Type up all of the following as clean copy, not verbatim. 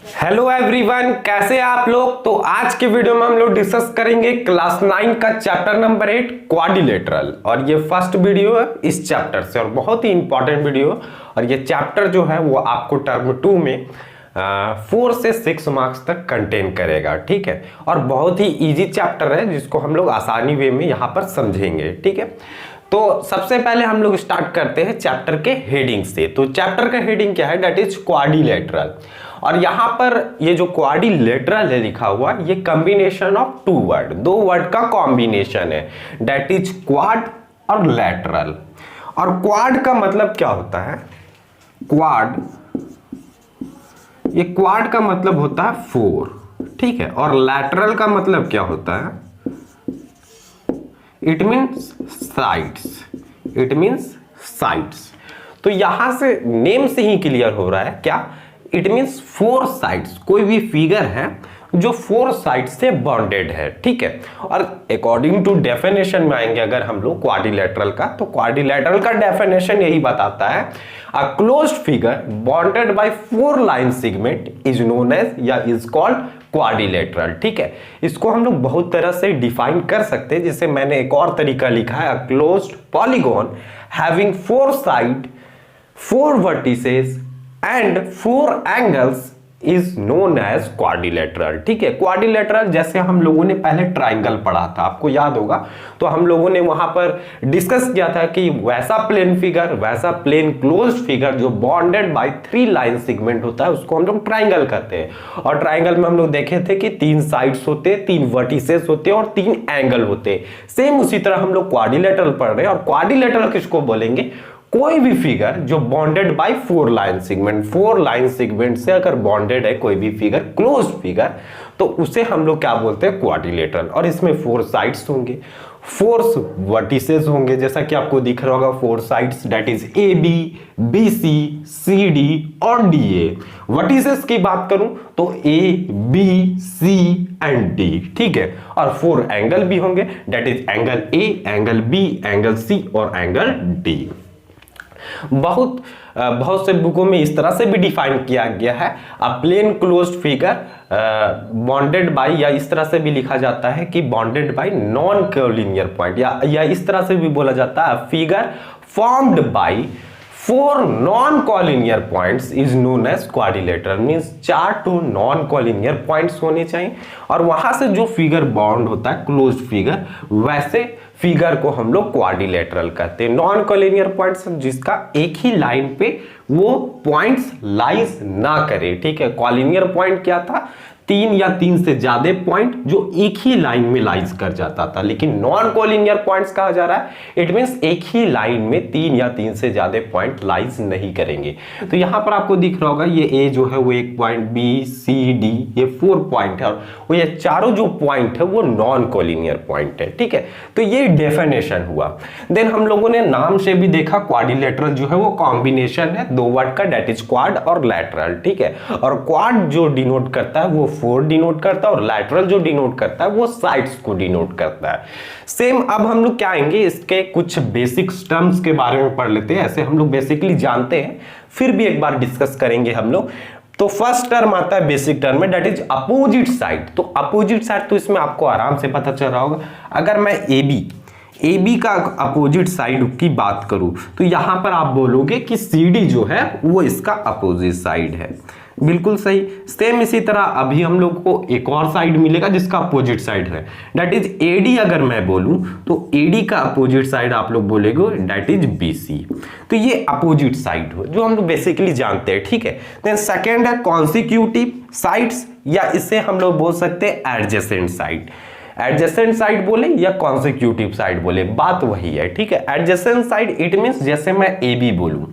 Hello everyone, कैसे हैं आप लोग। तो आज के वीडियो में हम लोग डिस्कस करेंगे क्लास 9 का चैप्टर नंबर 8 क्वाड्रिलेटरल। और ये फर्स्ट वीडियो है इस चैप्टर से और बहुत ही इंपॉर्टेंट वीडियो। और ये चैप्टर जो है वो आपको टर्म 2 में 4 से 6 मार्क्स तक कंटेन करेगा, ठीक है। और बहुत ही इजी चैप्टर है जिसको हम लोग आसानी वे में यहाँ पर समझेंगे, ठीक है। तो सबसे पहले हम लोग स्टार्ट करते हैं चैप्टर के हेडिंग से। तो चैप्टर का हेडिंग क्या है, दैट इज क्वाड्रिलेटरल। और यहां पर ये जो क्वाड्रिलेटरल है लिखा हुआ, ये कॉम्बिनेशन ऑफ टू वर्ड, दो वर्ड का कॉम्बिनेशन है, दैट इज क्वाड और लैटरल। और क्वाड का मतलब क्या होता है, क्वाड, ये क्वाड का मतलब होता है 4, ठीक है। और लैटरल का मतलब क्या होता है, it means sides, it means sides. तो यहां से नेम से ही क्लियर हो रहा है क्या, इट मीन्स 4 साइड्स। कोई भी फिगर है जो 4 साइड से बॉन्डेड है, ठीक है। और अकॉर्डिंग टू डेफिनेशन में आएंगे अगर हम लोग क्वाड्रिलेटरल का, तो क्वाड्रिलेटरल का डेफिनेशन यही बताता है, a closed figure bounded by 4 line segment is known as या इज कॉल्ड क्वाड्रिलेटरल, ठीक है। इसको हम लोग बहुत तरह से डिफाइन कर सकते हैं, जैसे मैंने एक और तरीका लिखा है, a closed polygon having 4 side, 4 vertices and 4 angles is known as quadrilateral, ठीक है। क्वाड्रिलेटरल जैसे हम लोगों ने पहले ट्राइंगल पढ़ा था, आपको याद होगा, तो हम लोगों ने वहां पर डिस्कस किया था कि वैसा प्लेन फिगर, वैसा प्लेन क्लोज्ड फिगर जो बॉन्डेड बाय 3 लाइन सेगमेंट होता है, उसको हम लोग ट्राइंगल कहते हैं। और ट्राइंगल में हम लोग देखे थे कि 3 साइड्स होते, 3 वर्टिसेस होते और 3 एंगल होते। सेम उसी तरह हम लोग क्वाड्रिलेटरल पढ़ रहे हैं। और क्वाड्रिलेटरल किसको बोलेंगे, कोई भी फिगर जो bounded by 4 line segment, 4 line segment से अगर बॉन्डेड है कोई भी फिगर, क्लोज्ड फिगर, तो उसे हम लोग क्या बोलते हैं, क्वाड्रिलेटरल। और इसमें 4 साइड्स होंगे, 4 वर्टिसेस होंगे, जैसा कि आपको दिख रहा होगा 4 sides, that is A B, B C, C D और डी ए। वर्टिसेस की बात करूं तो A B C and D, ठीक है। और 4 एंगल भी होंगे, that is angle A, angle B, angle C और एंगल डी। बहुत से बुकों में इस तरह से भी डिफाइन किया गया है, a plane closed figure bounded by, या इस तरह से भी लिखा जाता है कि bounded by non collinear point, या इस तरह से भी बोला जाता है, figure formed by 4 non collinear points is known as quadrilateral. Means 4 two non collinear points होने चाहिए, और वहां से जो फिगर बॉन्ड होता है क्लोज्ड फिगर, वैसे फिगर को हम लोग क्वाड्रिलेटरल कहते हैं। नॉन कोलिनियर पॉइंट्स जिसका एक ही लाइन पे वो पॉइंट्स लाइज ना करे, ठीक है। कोलिनियर पॉइंट क्या था, 3 या 3 से ज्यादा पॉइंट जो एक ही लाइन में लाइज कर जाता था। लेकिन नॉन कोलिनियर पॉइंट्स कहा जा रहा है, इट मींस एक ही लाइन में 3 या 3 से ज्यादा पॉइंट लाइज नहीं करेंगे। तो यहां पर आपको दिख रहा होगा, ये ए जो है वो एक पॉइंट, बी सी डी, ये 4 पॉइंट है, और वो ये चारों जो पॉइंट है वो नॉन कोलिनियर पॉइंट है, ठीक है। तो ये डेफिनेशन हुआ। देन हम लोगों ने नाम से भी देखा, क्वाड्रिलेटरल जो है वो कॉम्बिनेशन है 2 वर्ड का, दैट इज क्वाड और लैटरल, ठीक है। और क्वाड जो डिनोट करता है वो 4 डिनोट करता है, और लैटरल जो डिनोट करता है वो साइड्स को डिनोट करता है। सेम अब हम लोग क्या आएंगे, इसके कुछ बेसिक टर्म्स के बारे में पढ़ लेते हैं। ऐसे हम लोग बेसिकली जानते हैं, फिर भी एक बार डिस्कस करेंगे हम लोग। तो फर्स्ट टर्म आता है बेसिक टर्म में, दैट इज अपोजिट साइड। तो अपोजिट साइड तो इसमें आपको आराम से पता चल रहा होगा। अगर मैं ए बी का अपोजिट साइड की बात करूं तो यहां पर आप बोलोगे कि सी डी जो है वो इसका अपोजिट साइड है, बिल्कुल सही। सेम इसी तरह अभी हम लोग को एक और साइड मिलेगा जिसका अपोजिट साइड है, दैट इज एडी। अगर मैं बोलूं तो एडी का अपोजिट साइड आप लोग बोलेगे दैट इज बीसी। तो ये अपोजिट साइड हो जो हम लोग बेसिकली जानते हैं, ठीक है। देन सेकेंड है कॉन्सिक्यूटिव साइड्स, या इसे हम लोग बोल सकते हैं एडजेसेंट साइड। एडजेसेंट साइड बोले या कॉन्सिक्यूटिव साइड बोले, बात वही है, ठीक है। एडजेसेंट साइड इट मींस जैसे मैं ए बी बोलूं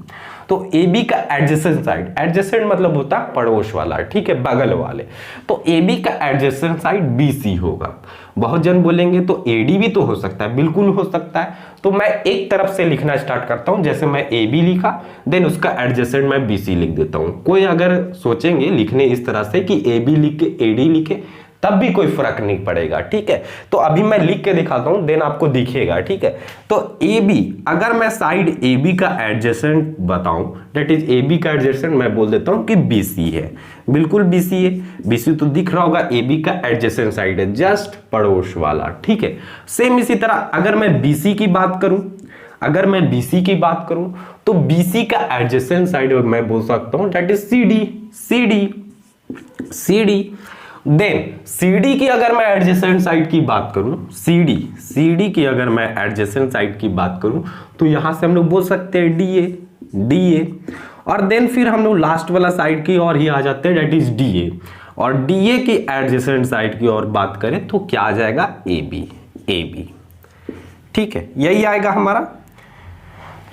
तो ए बी का एडजेसेंट साइड, एडजेसेंट मतलब होता है पड़ोस वाला, ठीक है, बगल वाले। तो ए बी का एडजेसेंट साइड बी सी होगा। बहुत जन बोलेंगे तो ए डी भी तो हो सकता है, बिल्कुल हो सकता है। तो मैं एक तरफ से लिखना स्टार्ट करता हूं, जैसे मैं ए बी लिखा, देन उसका एडजेसेंट मैं बी सी लिख देता हूं। कोई अगर सोचेंगे लिखने इस तरह से कि ए बी लिख के ए डी लिखे तब भी कोई फर्क नहीं पड़ेगा, ठीक है। तो अभी मैं लिख के दिखाता हूं, देन आपको दिखेगा, ठीक है। तो AB, अगर मैं साइड AB का एडजेसेंट बताऊं, दैट इज AB का एडजेसेंट मैं बोल देता हूं कि BC है, बिल्कुल BC है। BC तो दिख रहा होगा, AB का एडजेसेंट साइड है, जस्ट पड़ोस वाला, ठीक है। सेम इसी तरह अगर मैं BC की बात करूं, अगर मैं BC की बात करूं तो BC का एडजेसेंट साइड मैं बोल सकता हूं that is CD। Then CD की अगर मैं एडजेसेंट साइड की बात करूं, CD की अगर मैं एडजेसेंट साइड की बात करूं तो यहां से हम लोग बोल सकते हैं DA। और देन फिर हम लोग लास्ट वाला साइड की ओर ही आ जाते हैं, दैट इज DA। और DA की एडजेसेंट साइड की ओर बात करें तो क्या आ जाएगा, AB, ठीक है, यही आएगा हमारा।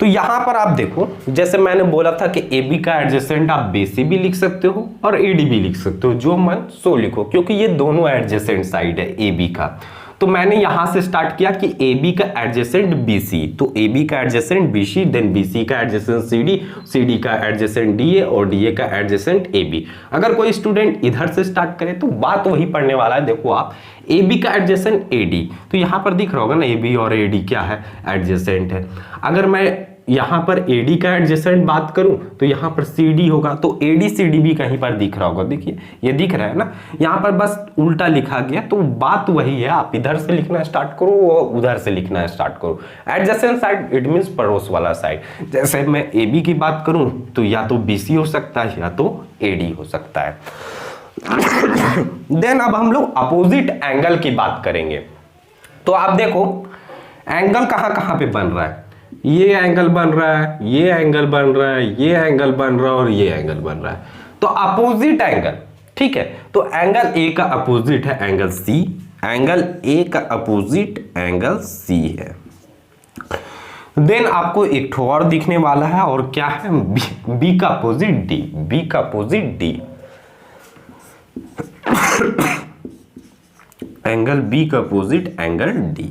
तो यहां पर आप देखो, जैसे मैंने बोला था कि AB का एडजेसेंट आप BC भी लिख सकते हो और AD भी लिख सकते हो, जो मन सो लिखो, क्योंकि ये दोनों एडजेसेंट साइड है AB का। तो मैंने यहां से स्टार्ट किया कि AB का एडजेसेंट BC, तो AB का एडजेसेंट BC, देन BC का एडजेसेंट CD का एडजेसेंट DA और DA का एडजेसेंट AB। अगर कोई स्टूडेंट इधर से स्टार्ट करे तो बात वही पढ़ने वाला है। देखो आप, AB का एडजेसेंट AD, तो यहां पर दिख रहा होगा ना AB और AD क्या है, एडजेसेंट है। अगर मैं यहां पर AD का एडजेसेंट बात करूं तो यहां पर CD होगा, तो AD CD भी कहीं पर दिख रहा होगा, देखिए ये दिख रहा है ना, यहां पर बस उल्टा लिखा गया। तो बात वही है, आप इधर से लिखना स्टार्ट करो और उधर से लिखना स्टार्ट करो। एडजेसेंट साइड इट मींस पड़ोस वाला साइड। जैसे मैं AB की बात करूं तो या तो BC हो सकता है या तो AD हो सकता है। देन अब हम लोग अपोजिट एंगल की बात करेंगे। तो आप देखो एंगल कहां कहां पे बन रहा है, ये एंगल बन रहा है, ये एंगल बन रहा है, ये एंगल बन रहा है और ये एंगल बन रहा है। तो अपोजिट एंगल, ठीक है। तो एंगल A का अपोजिट है एंगल C, एंगल A का अपोजिट एंगल C है। देन आपको एक ठो और दिखने वाला है, और क्या है, B का अपोजिट D, B का अपोजिट D, एंगल B का अपोजिट एंगल D।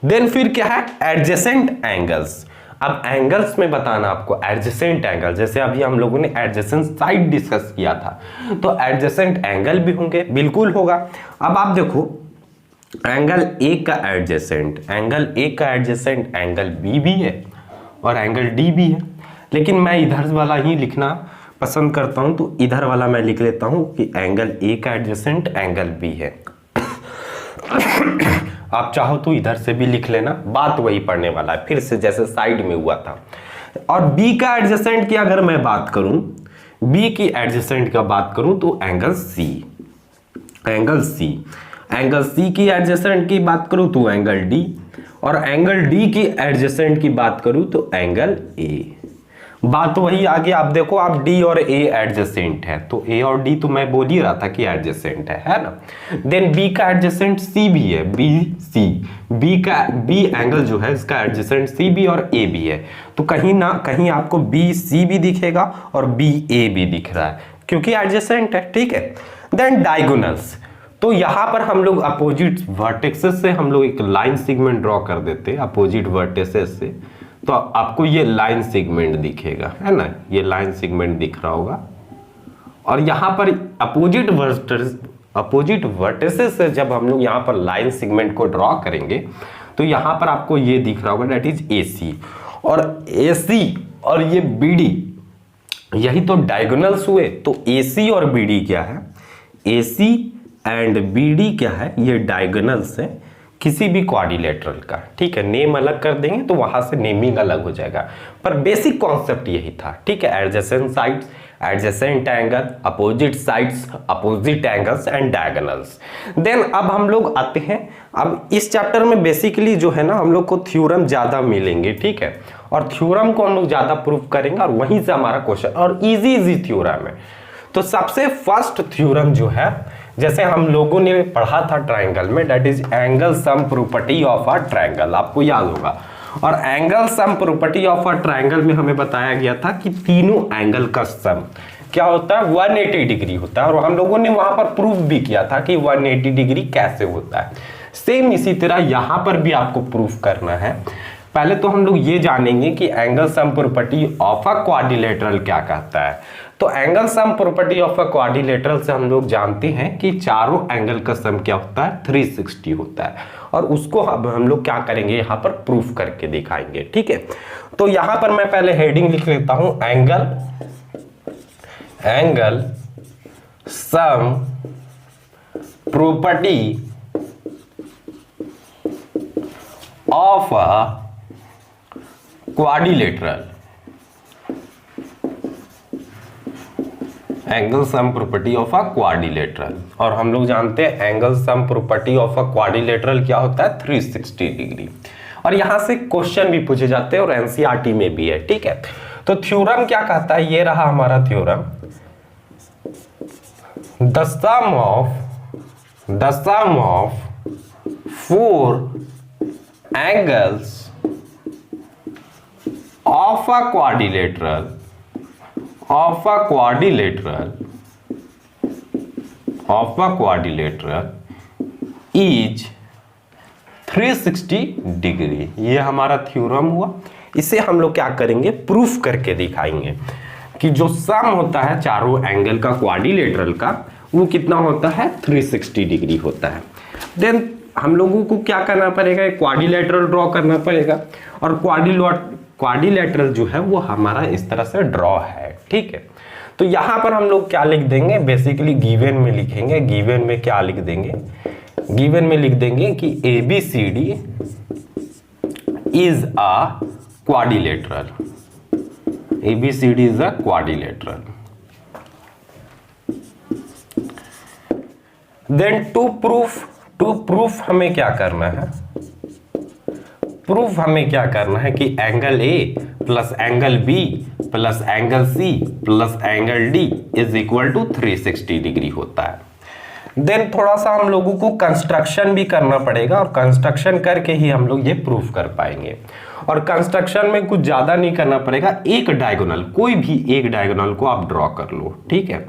देन फिर क्या है, एडजेसेंट एंगल्स। अब एंगल्स में बताना आपको एडजेसेंट एंगल, जैसे अभी हम लोगों ने एडजेसेंट साइड डिस्कस किया था, तो एडजेसेंट एंगल भी होंगे, बिल्कुल होगा। अब आप देखो एंगल A का एडजेसेंट, एंगल A का एडजेसेंट एंगल B भी है और एंगल D भी है, लेकिन मैं इधर वाला ही लिखना पसंद करता हूं, तो इधर वाला मैं लिख लेता हूं कि एंगल A का एडजेसेंट एंगल B है। आप चाहो तो इधर से भी लिख लेना, बात वही पढ़ने वाला है, फिर से जैसे साइड में हुआ था। और B का एडजेसेंट की अगर मैं बात करूं, B की एडजेसेंट का बात करूं तो angle C, angle C, angle C की एडजेसेंट की बात करूं तो एंगल D, और एंगल D की एडजेसेंट की बात करूं तो एंगल A। बात वही आगे आप देखो, आप D और A एडजेसेंट है, तो A और D तो मैं बोल ही रहा था कि एडजेसेंट है ना। देन B का एडजेसेंट C भी है, BC, B एंगल जो है इसका एडजेसेंट C भी और A भी है, तो कहीं ना कहीं आपको BC भी दिखेगा और BA भी दिख रहा है, क्योंकि एडजेसेंट है, ठीक है। देन डायगोनल्स, तो यहां पर हम लोग अपोजिट वर्टेक्सेस से हम लोग एक लाइन सेगमेंट ड्रॉ कर देते हैं, अपोजिट वर्टेक्सेस से, तो आपको ये लाइन सेगमेंट दिखेगा, है ना, ये लाइन सेगमेंट दिख रहा होगा। और यहां पर अपोजिट वर्टेसेस से जब हम लोग यहां पर लाइन सेगमेंट को ड्रॉ करेंगे तो यहां पर आपको ये दिख रहा होगा, दैट इज AC, और AC और ये BD, यही तो डायगोनल्स हुए। तो AC और BD क्या है, AC एंड BD क्या है, ये डायगोनल्स है किसी भी क्वाड्रिलेटरल का, ठीक है। नेम अलग कर देंगे तो वहां से नेमिंग अलग हो जाएगा, पर बेसिक कॉन्सेप्ट यही था, ठीक है। Adjacent sides, adjacent angle, opposite sides, opposite angles and diagonals. Then अब हम लोग आते हैं, अब इस चैप्टर में बेसिकली जो है ना हम लोग को थ्योरम ज्यादा मिलेंगे, ठीक है, और थ्योरम को हम लोग ज्यादा प्रूव करेंगे और वहीं से हमारा क्वेश्चन, और इजी थ्योरम है। तो सबसे फर्स्ट थ्योरम जो है, जैसे हम लोगों ने पढ़ा था ट्रायंगल में, that is angle sum property of a triangle, आपको याद होगा। और angle sum property of a triangle में हमें बताया गया था कि तीनों एंगल का सम क्या होता है, 180 डिग्री होता है, और हम लोगों ने वहां पर प्रूफ भी किया था कि 180 डिग्री कैसे होता है। सेम इसी तरह यहां पर भी आपको प्रूफ करना है। पहले तो हम लोग ये जानेंगे कि angle sum property of a quadrilateral क्या कहता है। तो angle sum property of a quadrilateral से हम लोग जानते हैं कि चारों एंगल का सम क्या होता है, 360 होता है, और उसको अब हम लोग क्या करेंगे, यहाँ पर प्रूफ करके दिखाएंगे। ठीक है, तो यहाँ पर मैं पहले हेडिंग लिख लेता हूं, angle sum property of a quadrilateral, angle sum property of a quadrilateral. और हम लोग जानते हैं angle sum property of a quadrilateral क्या होता है, 360 डिग्री। और यहां से क्वेश्चन भी पूछे जाते हैं और एनसीईआरटी में भी है। ठीक है, तो थ्योरम क्या कहता है, ये रहा हमारा theorem, the sum of 4 angles of a quadrilateral is 360 degree. ये हमारा थ्योरम हुआ। इसे हम लोग क्या करेंगे, प्रूफ करके दिखाएंगे कि जो सम होता है चारों एंगल का क्वाड्रिलेटरल का, वो कितना होता है, 360 डिग्री होता है। देन हम लोगों को क्या करना पड़ेगा, क्वाड्रिलेटरल ड्रॉ करना पड़ेगा, और क्वाड्रिलेटरल जो है वो हमारा इस तरह से ड्रॉ है। ठीक है, तो यहां पर हम लोग क्या लिख देंगे, बेसिकली गिवन में लिखेंगे। गिवन में क्या लिख देंगे, गिवन में लिख देंगे कि ABCD is a quadrilateral, ABCD is a quadrilateral. Then to proof हमें क्या करना है, प्रूफ हमें क्या करना है कि angle A plus angle B plus angle C plus angle D is equal to 360 degree होता है। देन थोड़ा सा हम लोगों को कंस्ट्रक्शन भी करना पड़ेगा, और कंस्ट्रक्शन करके ही हम लोग ये प्रूफ कर पाएंगे। और कंस्ट्रक्शन में कुछ ज्यादा नहीं करना पड़ेगा, एक डायगोनल, कोई भी एक डायगोनल को आप ड्रॉ कर लो। ठीक है,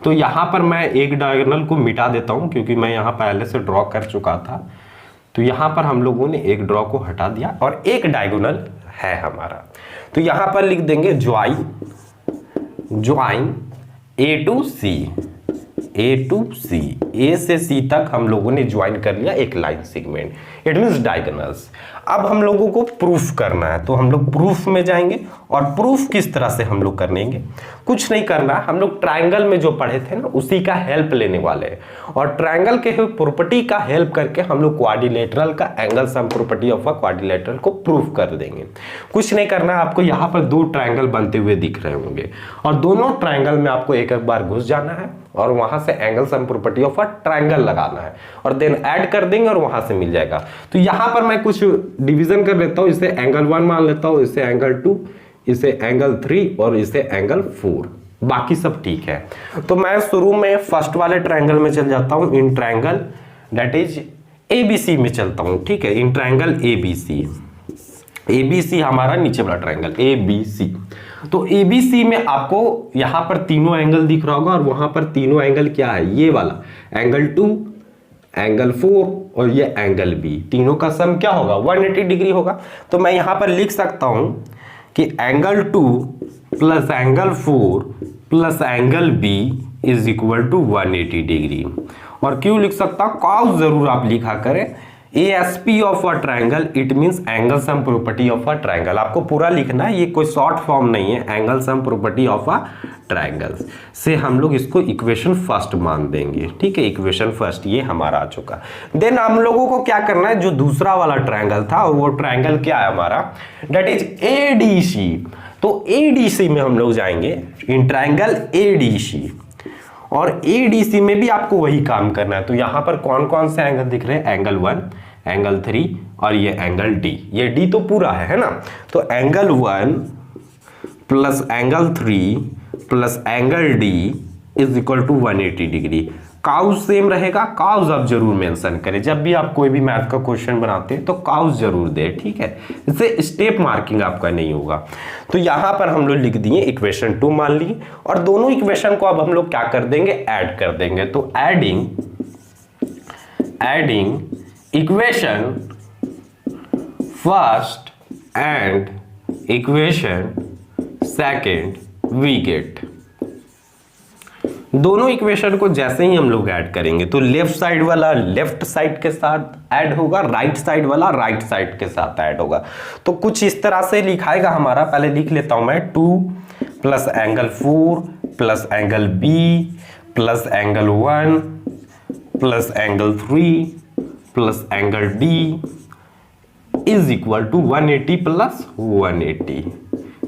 तो यहां पर मैं एक डायगोनल को मिटा देता हूं क्योंकि मैं यहां पहले से ड्रॉ कर चुका था। तो यहां पर हम लोगों ने एक ड्रॉ को हटा दिया और एक डायगोनल है हमारा। तो यहां पर लिख देंगे join A to C, A से C तक हम लोगों ने ज्वाइन कर लिया एक line segment, it means diagonals. अब हम लोगों को प्रूफ करना है, तो हम लोग प्रूफ में जाएंगे। और प्रूफ किस तरह से हम लोग करेंगे, कुछ नहीं करना, हम लोग ट्रायंगल में जो पढ़े थे ना उसी का हेल्प लेने वाले हैं, और ट्रायंगल के प्रॉपर्टी का हेल्प करके हम लोग क्वाड्रिलेटरल का angle sum property of a quadrilateral को प्रूफ कर देंगे। कुछ नहीं करना, आपको यहाँ पर 2 ट्रायंगल बनते हुए दिख रहे होंगे, और दोनों ट्रायंगल में आपको एक बार घुस जाना है और वहां से angle sum property of a triangle लगाना है, और देन ऐड कर देंगे और वहां से मिल जाएगा। तो यहां पर मैं कुछ डिवीजन कर लेता हूं, इसे एंगल 1 मान लेता हूं, इसे एंगल 2, इसे एंगल 3 और इसे एंगल 4, बाकी सब ठीक है। तो मैं शुरू में फर्स्ट वाले ट्रायंगल में चल जाता हूं, in triangle that is ABC में चलता हूं। ठीक है, इन ट्रायंगल ABC हमारा नीचे वाला ट्रायंगल ABC। तो ABC में आपको यहां पर तीनों एंगल दिख रहा होगा, और वहां पर तीनों एंगल क्या है, ये वाला एंगल 2, एंगल 4 और ये एंगल B, तीनों का सम क्या होगा, 180 डिग्री होगा। तो मैं यहां पर लिख सकता हूं कि angle 2 plus angle 4 plus angle B is equal to 180 degree. और क्यों लिख सकता हूं, कॉस जरूर आप लिखा करें, ASP of a triangle it means angle sum property of a triangle. आपको पूरा लिखना है, ये कोई शॉर्ट फॉर्म नहीं है, angle sum property of a triangle से हम लोग इसको इक्वेशन फर्स्ट मान देंगे। ठीक है, इक्वेशन फर्स्ट ये हमारा आ चुका। देन हम लोगों को क्या करना है, जो दूसरा वाला ट्रायंगल था वो ट्रायंगल क्या है हमारा, दैट इज ADC। तो ADC में हम लोग जाएंगे, इन ट्रायंगल ADC, और ADC में भी आपको वही काम करना है। तो यहां पर कौन कौन से एंगल दिख रहे हैं, एंगल 1, एंगल 3 और ये एंगल D। ये D तो पूरा है ना। तो angle 1 plus angle 3 plus angle D is equal to 180 degree. Cause same रहेगा, काउज आप जरूर मेंशन करें जब भी आप कोई भी मैथ का क्वेश्चन बनाते हैं, तो काउज जरूर दे। ठीक है, इससे स्टेप मार्किंग आपका नहीं होगा। तो यहां पर हम लोग लिख दिए इक्वेशन 2 मान लिए, और दोनों इक्वेशन को अब हम लोग क्या कर देंगे, ऐड कर देंगे। तो adding equation first and equation second we get, दोनों इक्वेशन को जैसे ही हम लोग ऐड करेंगे तो लेफ्ट साइड वाला लेफ्ट साइड के साथ ऐड होगा, राइट साइड वाला राइट साइड के साथ ऐड होगा। तो कुछ इस तरह से लिखाएगा हमारा, पहले लिख लेता हूं मैं, 2 plus angle 4 plus angle B plus angle 1 plus angle 3 plus angle D is equal to 180 plus 180,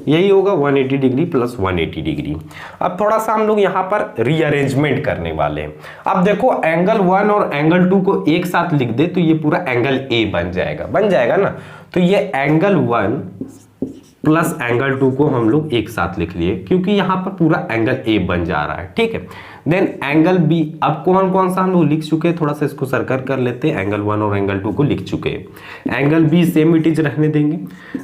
यही होगा 180 डिग्री प्लस 180 डिग्री। अब थोड़ा सा हम लोग यहाँ पर रीअरेंजमेंट करने वाले हैं। अब देखो एंगल 1 और एंगल 2 को एक साथ लिख दे तो ये पूरा एंगल ए बन जाएगा ना। तो ये एंगल 1 प्लस एंगल 2 को हम लोग एक साथ लिख लिए क्योंकि यहाँ पर पूरा एंगल ए बन जा रहा है, ठीक है। देन एंगल बी, अब कौन कौन सा हम लोग लिख चुके हैं, थोड़ा सा इसको सर्कल कर लेते हैं। एंगल 1 और एंगल 2 को लिख चुके हैं, angle B same it is रहने देंगे।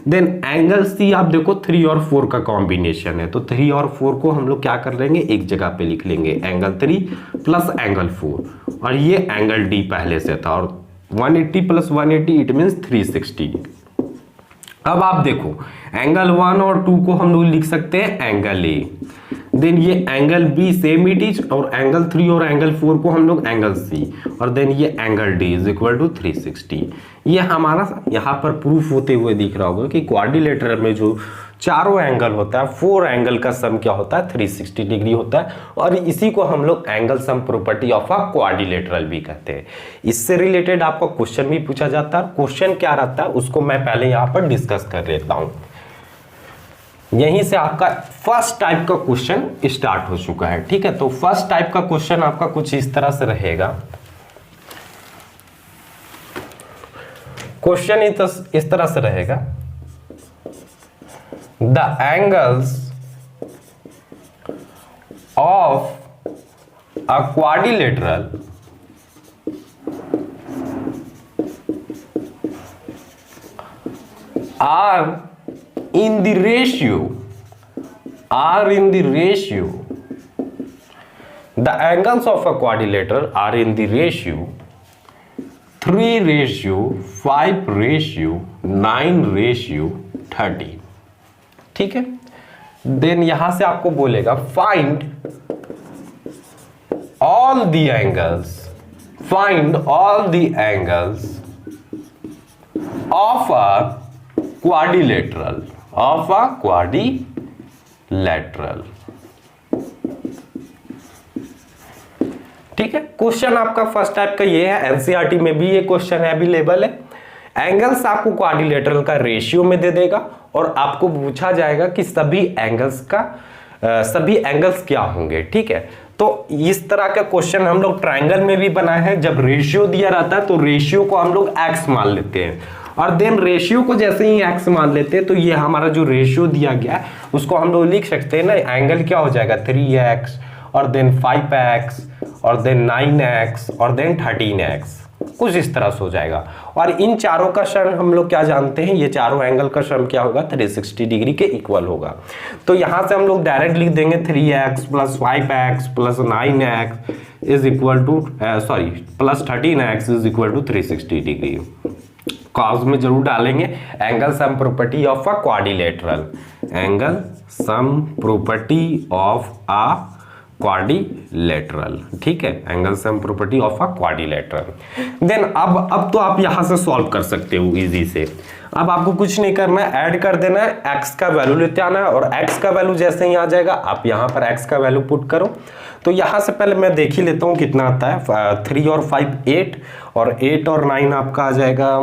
देन एंगल सी, आप देखो 3 और 4 का कॉम्बिनेशन है तो 3 और 4 को हम लोग क्या कर लेंगे, एक जगह पे लिख लेंगे, एंगल 3 प्लस एंगल 4, और ये एंगल डी पहले से था, और 180 प्लस 180 इट मीन्स 360। अब आप देखो एंगल 1 और 2 को हम लोग लिख सकते हैं एंगल ए, देन ये angle B same it is, और एंगल 3 और एंगल 4 को हम लोग एंगल सी, और देन ये angle D is equal to 360। ये हमारा यहाँ पर प्रूफ होते हुए दिख रहा होगा कि क्वाड्रिलेटरल में जो चारों एंगल होता है, 4 एंगल का सम क्या होता है, 360 डिग्री होता है, और इसी को हम लोग angle sum property of a quadrilateral भी कहते हैं। इससे रिलेटेड आपको क्वेश्चन भी पूछा जाता है, क्वेश्चन क्या रहता है उसको मैं पहले यहाँ पर डिस्कस कर लेता हूँ। यहीं से आपका फर्स्ट टाइप का क्वेश्चन स्टार्ट हो चुका है, ठीक है। तो फर्स्ट टाइप का क्वेश्चन आपका कुछ इस तरह से रहेगा। क्वेश्चन इस तरह से रहेगा, the angles of a quadrilateral are in the ratio, the angles of a quadrilateral are in the ratio 3:5:9:13, ठीक है। देन यहां से आपको बोलेगा find all the angles of a quadrilateral, ठीक है। क्वेश्चन आपका फर्स्ट टाइप का ये है, एनसीईआरटी में भी ये क्वेश्चन अवेलेबल है। एंगल्स आपको क्वाड्रिलेटरल का रेशियो में दे देगा और आपको पूछा जाएगा कि सभी एंगल्स क्या होंगे, ठीक है। तो इस तरह का क्वेश्चन हम लोग ट्रायंगल में भी बनाए हैं। जब रेशियो दिया रहता है तो रेशियो को हम लोग एक्स मान लेते हैं, और देन रेशियो को जैसे ही एक्स मान लेते हैं तो ये हमारा जो रेशियो दिया गया है उसको हम लोग लिख सकते हैं ना, एंगल क्या हो जाएगा 3x और देन 5x और देन 9x और देन 13x, कुछ इस तरह से हो जाएगा। और इन चारों का सम हम लोग क्या जानते हैं, ये चारों एंगल का सम क्या होगा, 360 डिग्री के इक्वल होगा। तो यहां से हम लोग डायरेक्ट लिख देंगे 3x plus 5x plus 9x is equal to plus 13x is equal to 360 degree. Cause में जरूर डालेंगे angle sum property of a quadrilateral, angle sum property of a quadrilateral, ठीक है, angle sum property of a quadrilateral. Then अब तो आप यहां से सॉल्व कर सकते हो इजी से। अब आपको कुछ नहीं करना है, ऐड कर देना है, x का वैल्यू लेते आना है, और x का वैल्यू जैसे ही आ जाएगा आप यहां पर x का वैल्यू पुट करो। तो यहां से पहले मैं देख ही लेता हूं कितना आता है, 3 और 5 8, और 8 और 9 आपका आ जाएगा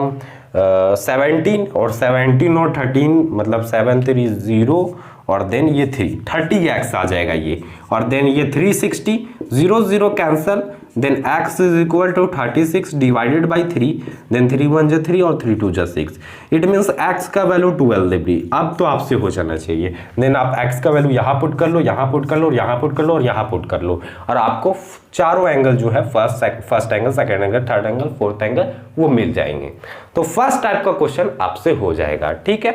17, और 17 और 13 मतलब 7 3 0, और देन ये 30x आ जाएगा ये, और देन ये 360 0 0 cancel, then x is equal to 36 divided by 3, then 3 1 जा 3 और 3 2 जा 6, इट मीन्स x का वैल्यू 12 डिग्री। अब तो आपसे हो जाना चाहिए। देन आप x का वैल्यू यहाँ पुट कर लो, यहाँ पुट कर लो, यहाँ पुट कर लो और यहाँ पुट कर लो, और आपको चारों एंगल जो है first angle, second angle, third angle, fourth angle वो मिल जाएंगे। तो फर्स्ट टाइप का क्वेश्चन आपसे हो जाएगा, ठीक है।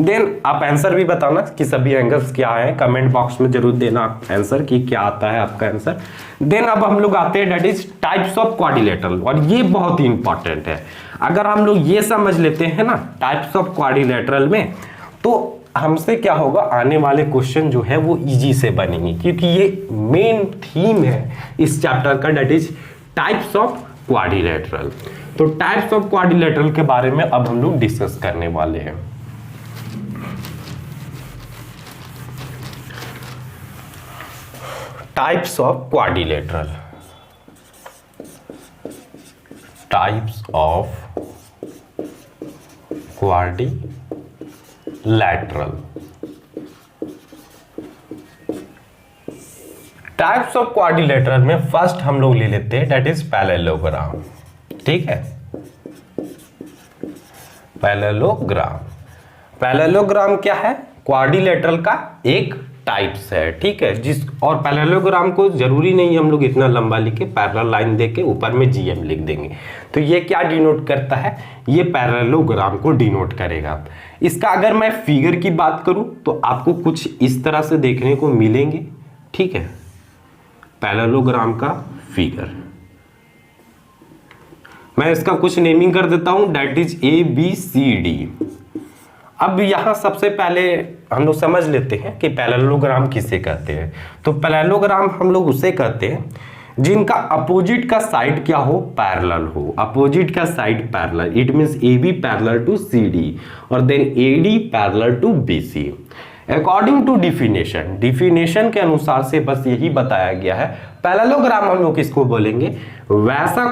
देन आप आंसर भी बताना कि सभी एंगल्स क्या है, कमेंट बॉक्स में जरूर देना आंसर कि क्या आता है आपका आंसर। देन अब हम लोग आते हैं that is types of quadrilateral, और ये बहुत ही इंपॉर्टेंट है। अगर हम लोग ये समझ लेते हैं ना टाइप्स ऑफ क्वाड्रिलेटरल में, तो हमसे क्या होगा, आने वाले क्वेश्चन जो है वो इजी से बनेंगे, क्योंकि ये मेन थीम है इस चैप्टर का, that is types of quadrilateral. तो टाइप्स ऑफ क्वाड्रिलेटरल के बारे में अब हम लोग डिस्कस करने वाले हैं। Types of quadrilateral, types of quadrilateral. Types of quadrilateral में फर्स्ट हम लोग ले लेते हैं दैट इज पैरेललोग्राम। ठीक है, पैरेललोग्राम। पैरेललोग्राम क्या है, क्वाड्रिलेटरल का एक टाइप्स है। ठीक है, जिस और पैरेललोग्राम को जरूरी नहीं हम लोग इतना लंबा लिखे, पैरेलल लाइन देके ऊपर में जीएम लिख देंगे। तो ये क्या डिनोट करता है, ये पैरेललोग्राम को डिनोट करेगा। इसका अगर मैं फिगर की बात करूं तो आपको कुछ इस तरह से देखने को मिलेंगे। ठीक है, पैरेललोग्राम का फिगर मैं इसका कुछ नेमिंग कर देता हूं, दैट इज ABCD। अब यहां सबसे पहले हम लोग समझ लेते हैं कि पैरेललोग्राम किसे कहते हैं। तो पैरेललोग्राम हम लोग उसे कहते हैं जिनका अपोजिट का साइड क्या हो, पैरेलल हो। अपोजिट का side parallel, it means AB parallel to CD और then AD parallel to BC। According to definition के अनुसार से बस यही बताया गया है। पैरेललोग्राम हम लोग किसको बोलेंगे, वैसा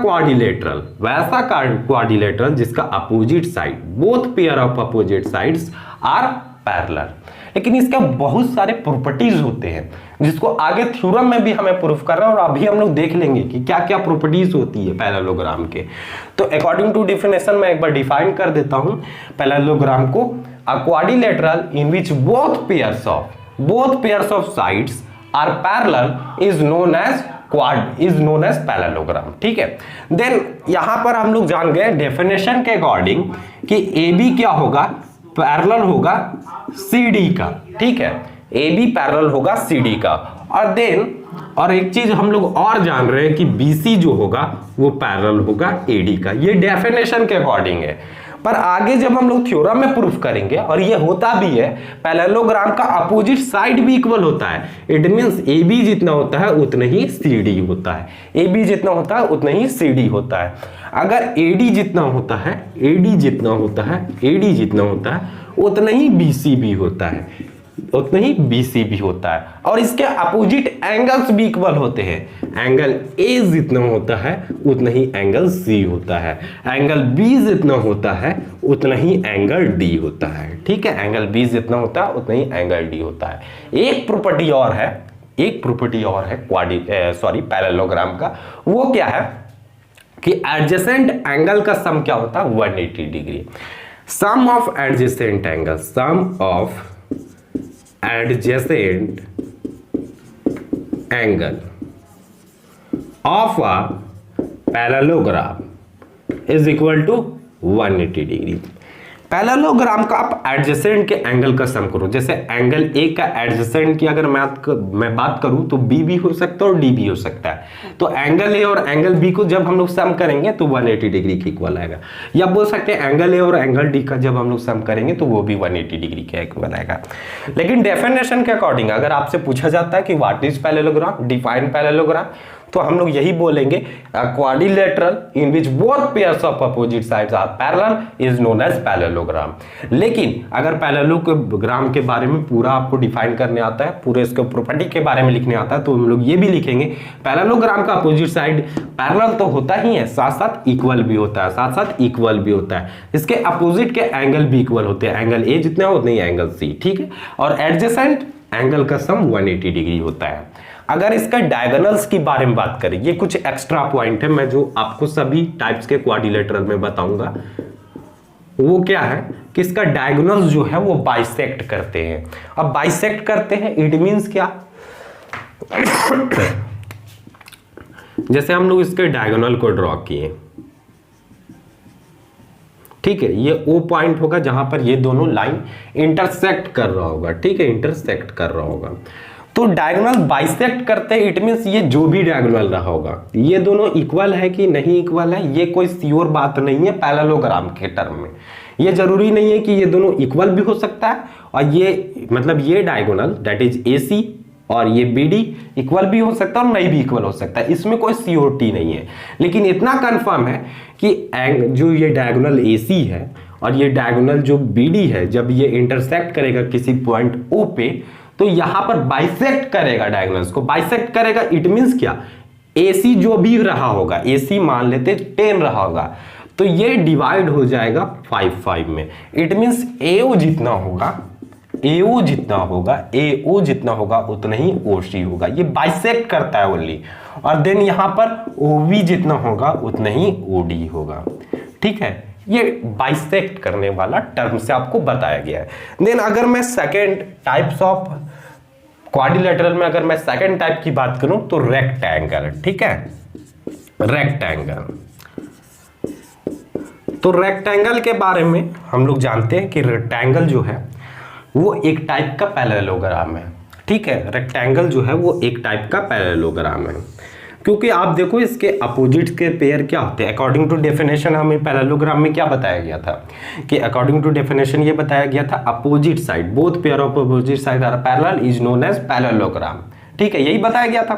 क्वाड्रिलेटरल जिसका opposite side, both pair of opposite sides are parallel. लेकिन इसके बहुत सारे प्रॉपर्टीज होते हैं जिसको आगे थ्योरम में भी हमें प्रूफ करना है, और अभी हम लोग देख लेंगे कि क्या क्या प्रॉपर्टीज होती है पैरेललोग्राम के। तो अकॉर्डिंग टू डिफिनेशन मैं एक बार डिफाइन कर देता हूं पैरेललोग्राम को। A quadrilateral in which both pairs of sides are parallel is known as parallelogram. ठीक है, देन यहां पर हम लोग जान गए डेफिनेशन के अकॉर्डिंग कि AB क्या होगा, पैरेलल होगा CD का। ठीक है, AB पैरेलल होगा CD का। और देन और एक चीज हम लोग और जान रहे हैं कि BC जो होगा वो पैरेलल होगा AD का। ये डेफिनेशन के अकॉर्डिंग है, पर आगे जब हम लोग थ्योरम में प्रूफ करेंगे, और ये होता भी है, पैरेललोग्राम का अपोजिट साइड भी इक्वल होता है। इट मींस AB जितना होता है उतना ही CD होता है, AB जितना होता है उतना ही CD होता है। अगर AD जितना होता है, AD जितना होता है, AD जितना होता है उतना ही BC भी होता है, उतना ही BC भी होता है। और इसके अपोजिट एंगल्स भी इक्वल होते हैं। एंगल A जितना होता है उतना ही एंगल C होता है, एंगल B जितना होता है उतना ही एंगल D होता है। ठीक है, एंगल B जितना होता है उतना ही एंगल D होता है। एक प्रॉपर्टी और है पैरेललोग्राम का, वो क्या है कि एडजेसेंट एंगल का सम क्या होता है, 180 degree. Sum of adjacent angle, adjacent angle of a parallelogram is equal to 180 degree। Parallelogram का आप एडजेसेंट के एंगल का सम करो। जैसे एंगल ए का एडजेसेंट की अगर मैं बात करूं तो बी भी हो सकता है और डी भी हो सकता है। तो एंगल ए और एंगल बी को जब हम लोग सम करेंगे तो 180 डिग्री के इक्वल आएगा। या बोल सकते हैं एंगल ए और एंगल डी का जब हम लोग सम करेंगे तो वो भी 180 डिग्री के इक्वल आएगा। लेकिन डेफिनेशन के अकॉर्डिंग अगर आपसे पूछा जाता है कि what is parallelogram, define parallelogram, तो हम लोग यही बोलेंगे quadrilateral in which both pairs of opposite sides are parallel is known as parallelogram. लेकिन अगर पैरेललोग्राम के बारे में पूरा आपको डिफाइन करने आता है, पूरे इसके प्रॉपर्टी के बारे में लिखने आता है, तो हम लोग ये भी लिखेंगे पैरेललोग्राम का अपोजिट साइड पैरेलल तो होता ही है, साथ साथ इक्वल भी होता है, साथ साथ इक्वल भी होता है। इसके अपोजिट के एंगल भी इक्वल होते हैं, एंगल ए जितना उतना ही एंगल सी। ठीक है, और एडजेसेंट एंगल का सम 180 डिग्री होता है। अगर इसका डायगोनल्स की बारे में बात करें, ये कुछ एक्स्ट्रा पॉइंट है मैं जो आपको सभी टाइप्स के क्वाड्रिलेटरल में बताऊंगा। वो क्या है कि इसका डायगोनल्स जो है वो बाइसेक्ट करते हैं। अब बाइसेक्ट करते हैं इट मींस क्या जैसे हम लोग इसके डायगोनल को ड्रॉ किए, ठीक है, ये O पॉइंट होगा जहां पर ये दोनों लाइन इंटरसेक्ट कर रहा होगा। ठीक है, इंटरसेक्ट कर रहा होगा। तो डायगोनल बाइसेक्ट करते हैं, इट मींस ये जो भी डायगोनल रहा होगा ये दोनों इक्वल है कि नहीं इक्वल है, ये कोई श्योर बात नहीं है पैरेललोग्राम के टर्म में। ये जरूरी नहीं है कि ये दोनों इक्वल भी हो सकता है, और ये मतलब ये डायगोनल दैट इज AC और ये BD इक्वल भी हो सकता है और नहीं भी इक्वल हो सकता है, इसमें कोई श्योरिटी नहीं है। लेकिन इतना कंफर्म है कि जो ये डायगोनल AC है और ये डायगोनल जो BD है, जब ये इंटरसेक्ट करेगा किसी पॉइंट O पे, तो यहां पर बाइसेक्ट करेगा, डायगोनल्स को बाइसेक्ट करेगा। इट मींस क्या, AC जो भी रहा होगा, AC मान लेते 10 रहा होगा, तो ये डिवाइड हो जाएगा 5 में। इट मींस AO जितना होगा, AO जितना होगा उतना ही OC होगा। ये बाइसेक्ट करता है ओनली। और देन यहां पर OB जितना होगा उतना ही OD होगा। ठीक है, ये बाइसेक्ट करने वाला टर्म से आपको बताया गया है। देन अगर मैं सेकेंड टाइप्स ऑफ क्वाड्रिलेटरल में अगर मैं सेकेंड टाइप की बात करूं तो रेक्टेंगल। ठीक है, रेक्टेंगल, तो रेक्टेंगल के बारे में हम लोग जानते हैं कि रेक्टेंगल जो है वो एक टाइप का पैरेललोग्राम है। ठीक है, रेक्टेंगल जो है वो एक टाइप का पैरेललोग्राम है, क्योंकि आप देखो इसके अपोजिट के पेयर क्या होते हैं। अकॉर्डिंग टू डेफिनेशन हमें पैरेललोग्राम में क्या बताया गया था कि अकॉर्डिंग टू डेफिनेशन ये बताया गया था, opposite side, both pair of opposite side are parallel is known as parallelogram. ठीक है, यही बताया गया था।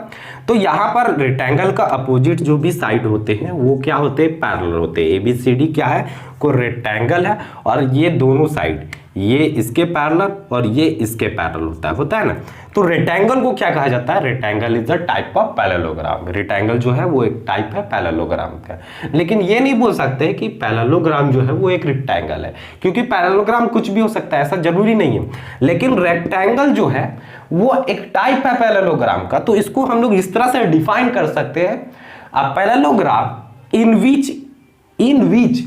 तो यहां पर रेक्टेंगल का अपोजिट जो भी साइड होते हैं वो क्या होते हैं, पैरेलल होते हैं। ABCD क्या है, को रेक्टेंगल है और ये दोनों साइड, ये इसके पैरेलल और ये इसके पैरेलल होता है ना। तो रेक्टेंगल को क्या कहा जाता है, rectangle is a type of parallelogram. Rectangle जो है वो एक टाइप है पैरेललोग्राम का। लेकिन ये नहीं बोल सकते कि पैरेललोग्राम जो है वो एक रेक्टेंगल है, क्योंकि पैरेललोग्राम कुछ भी हो सकता है, ऐसा जरूरी नहीं है। लेकिन रेक्टेंगल जो है वो एक टाइप है पैरेललोग्राम का। तो इसको हम लोग इस तरह से डिफाइन कर सकते हैं, a parallelogram in which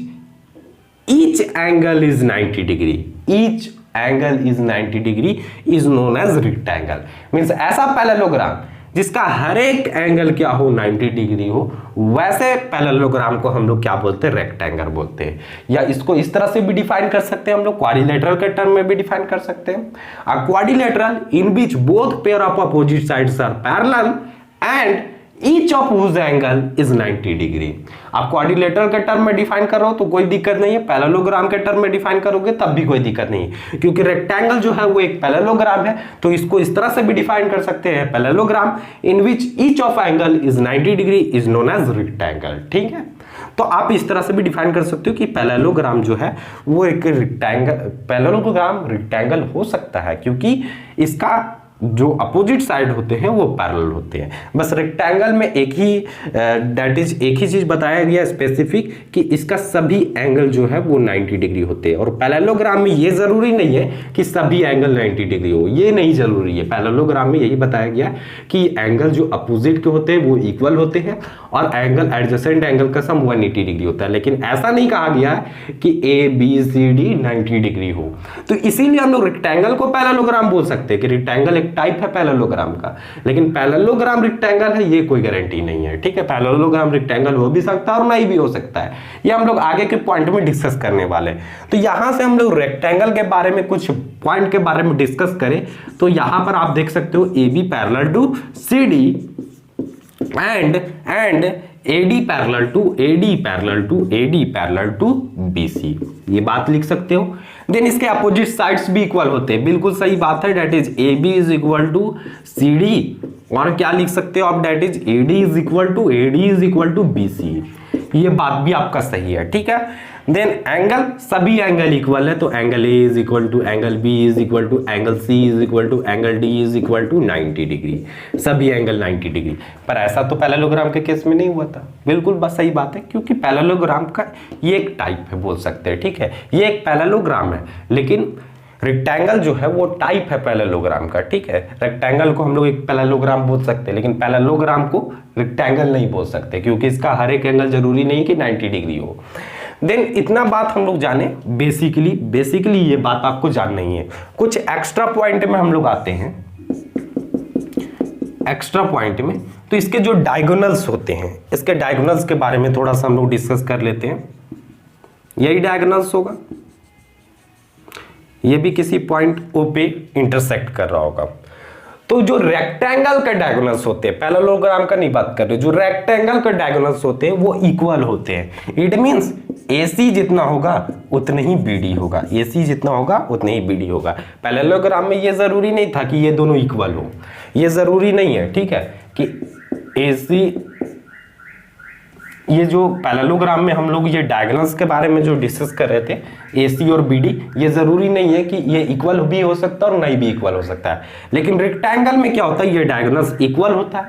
each angle is 90 degree, each angle is 90 degree is known as rectangle। Means ऐसा पैरेललोग्राम जिसका हर एक एंगल क्या हो, 90 डिग्री हो, वैसे पैरेललोग्राम को हम लोग क्या बोलते हैं, रेक्टेंगल बोलते हैं। या इसको इस तरह से भी डिफाइन कर सकते हैं हम लोग, क्वाड्रिलेटरल के टर्म में भी डिफाइन कर सकते हैं। A quadrilateral in which both pair of opposite sides are parallel and each of whose angle is 90 degree. आप क्वाड्रिलेटरल के टर्म में डिफाइन कर रहे हो तो कोई दिक्कत नहीं है, पैरेललोग्राम के टर्म में डिफाइन करोगे तब भी कोई दिक्कत नहीं है, क्योंकि रेक्टेंगल जो है वो एक पैरेललोग्राम है। तो इसको इस तरह से भी डिफाइन कर सकते हैं, parallelogram in which each of angle is 90 degree is known as rectangle. ठीक है, तो आप इस तरह से भी डिफाइन कर सकते हो कि पैरेललोग्राम जो है वो एक रेक्टेंगल, पैरेललोग्राम रेक्टेंगल हो सकता है, क्योंकि इसका जो अपोजिट साइड होते हैं वो पैरेलल होते हैं। बस रेक्टेंगल में एक ही एक ही चीज बताया गया स्पेसिफिक कि इसका सभी एंगल जो है वो 90 डिग्री होते हैं। और पैरेललोग्राम में ये जरूरी नहीं है कि सभी एंगल 90 डिग्री हो, ये नहीं जरूरी है। पैरेललोग्राम में यही बताया गया कि एंगल जो अपोजिट के होते हैं वो इक्वल होते हैं और एंगल एडजेसेंट एंगल का सम 180 डिग्री होता है। लेकिन ऐसा नहीं कहा गया है कि ABCD 90 डिग्री हो। तो इसीलिए हम लोग रेक्टेंगल को पैरेललोग्राम बोल सकते हैं कि रेक्टेंगल एक टाइप है पैरेललोग्राम का। लेकिन पैरेललोग्राम रेक्टेंगल है ये कोई गारंटी नहीं है। ठीक है, पैरेललोग्राम रेक्टेंगल हो भी सकता है और नहीं भी हो सकता है, ये हम लोग आगे के पॉइंट में डिस्कस करने वाले। तो यहां से हम लोग रेक्टेंगल के बारे में कुछ पॉइंट के बारे में डिस्कस करें तो यहां पर आप देख सकते हो AB parallel to CD and AD parallel to BC, ये बात लिख सकते हो। देन इसके अपोजिट साइड्स भी इक्वल होते हैं, बिल्कुल सही बात है, that is AB is equal to CD। और क्या लिख सकते हो आप, that is AD is equal to BC, ये बात भी आपका सही है। ठीक है, देन एंगल, सभी एंगल इक्वल है, तो angle A is equal to angle B is equal to angle C is equal to angle D is equal to 90 degree, सभी एंगल 90 डिग्री। पर ऐसा तो पैरेललोग्राम के केस में नहीं हुआ था। बिल्कुल बस सही बात है, क्योंकि पैरेललोग्राम का ये एक टाइप है बोल सकते हैं। ठीक है, ये एक पैरेललोग्राम है, लेकिन रेक्टेंगल जो है वो टाइप है पैरेललोग्राम का। ठीक है, रेक्टेंगल को हम लोग एक पैरेललोग्राम बोल सकते हैं, लेकिन पैरेललोग्राम को रेक्टेंगल नहीं बोल सकते, क्योंकि इसका हर एक एंगल जरूरी नहीं कि 90 डिग्री हो। देन इतना बात हम लोग जाने, बेसिकली ये बात आपको जानना ही है। कुछ एक्स्ट्रा पॉइंट में हम लोग आते हैं, एक्स्ट्रा पॉइंट में। तो इसके जो डायगोनल्स होते हैं, इसके डायगोनल्स के बारे में थोड़ा सा हम लोग डिस्कस कर लेते हैं। यही डायगोनल्स होगा, ये भी किसी पॉइंट O पे इंटरसेक्ट कर रहा होगा। तो जो रेक्टेंगल के डायगोनल्स होते हैं, पैरेललोग्राम का नहीं बात कर रहे, जो रेक्टेंगल के डायगोनल्स होते हैं वो इक्वल होते हैं। इट मींस AC जितना होगा उतने ही BD होगा, AC जितना होगा उतने ही BD होगा। पैरेललोग्राम में ये जरूरी नहीं था कि ये दोनों इक्वल हो, ये जरूरी नहीं है, ठीक है, कि AC, ये जो पैरेललोग्राम में हम लोग ये डायगोनल्स के बारे में जो डिस्कस कर रहे थे, AC और BD, ये जरूरी नहीं है कि ये इक्वल भी हो सकता है और नहीं भी इक्वल हो सकता है। लेकिन रेक्टेंगल में क्या होता है, ये डायगोनल्स इक्वल होता है,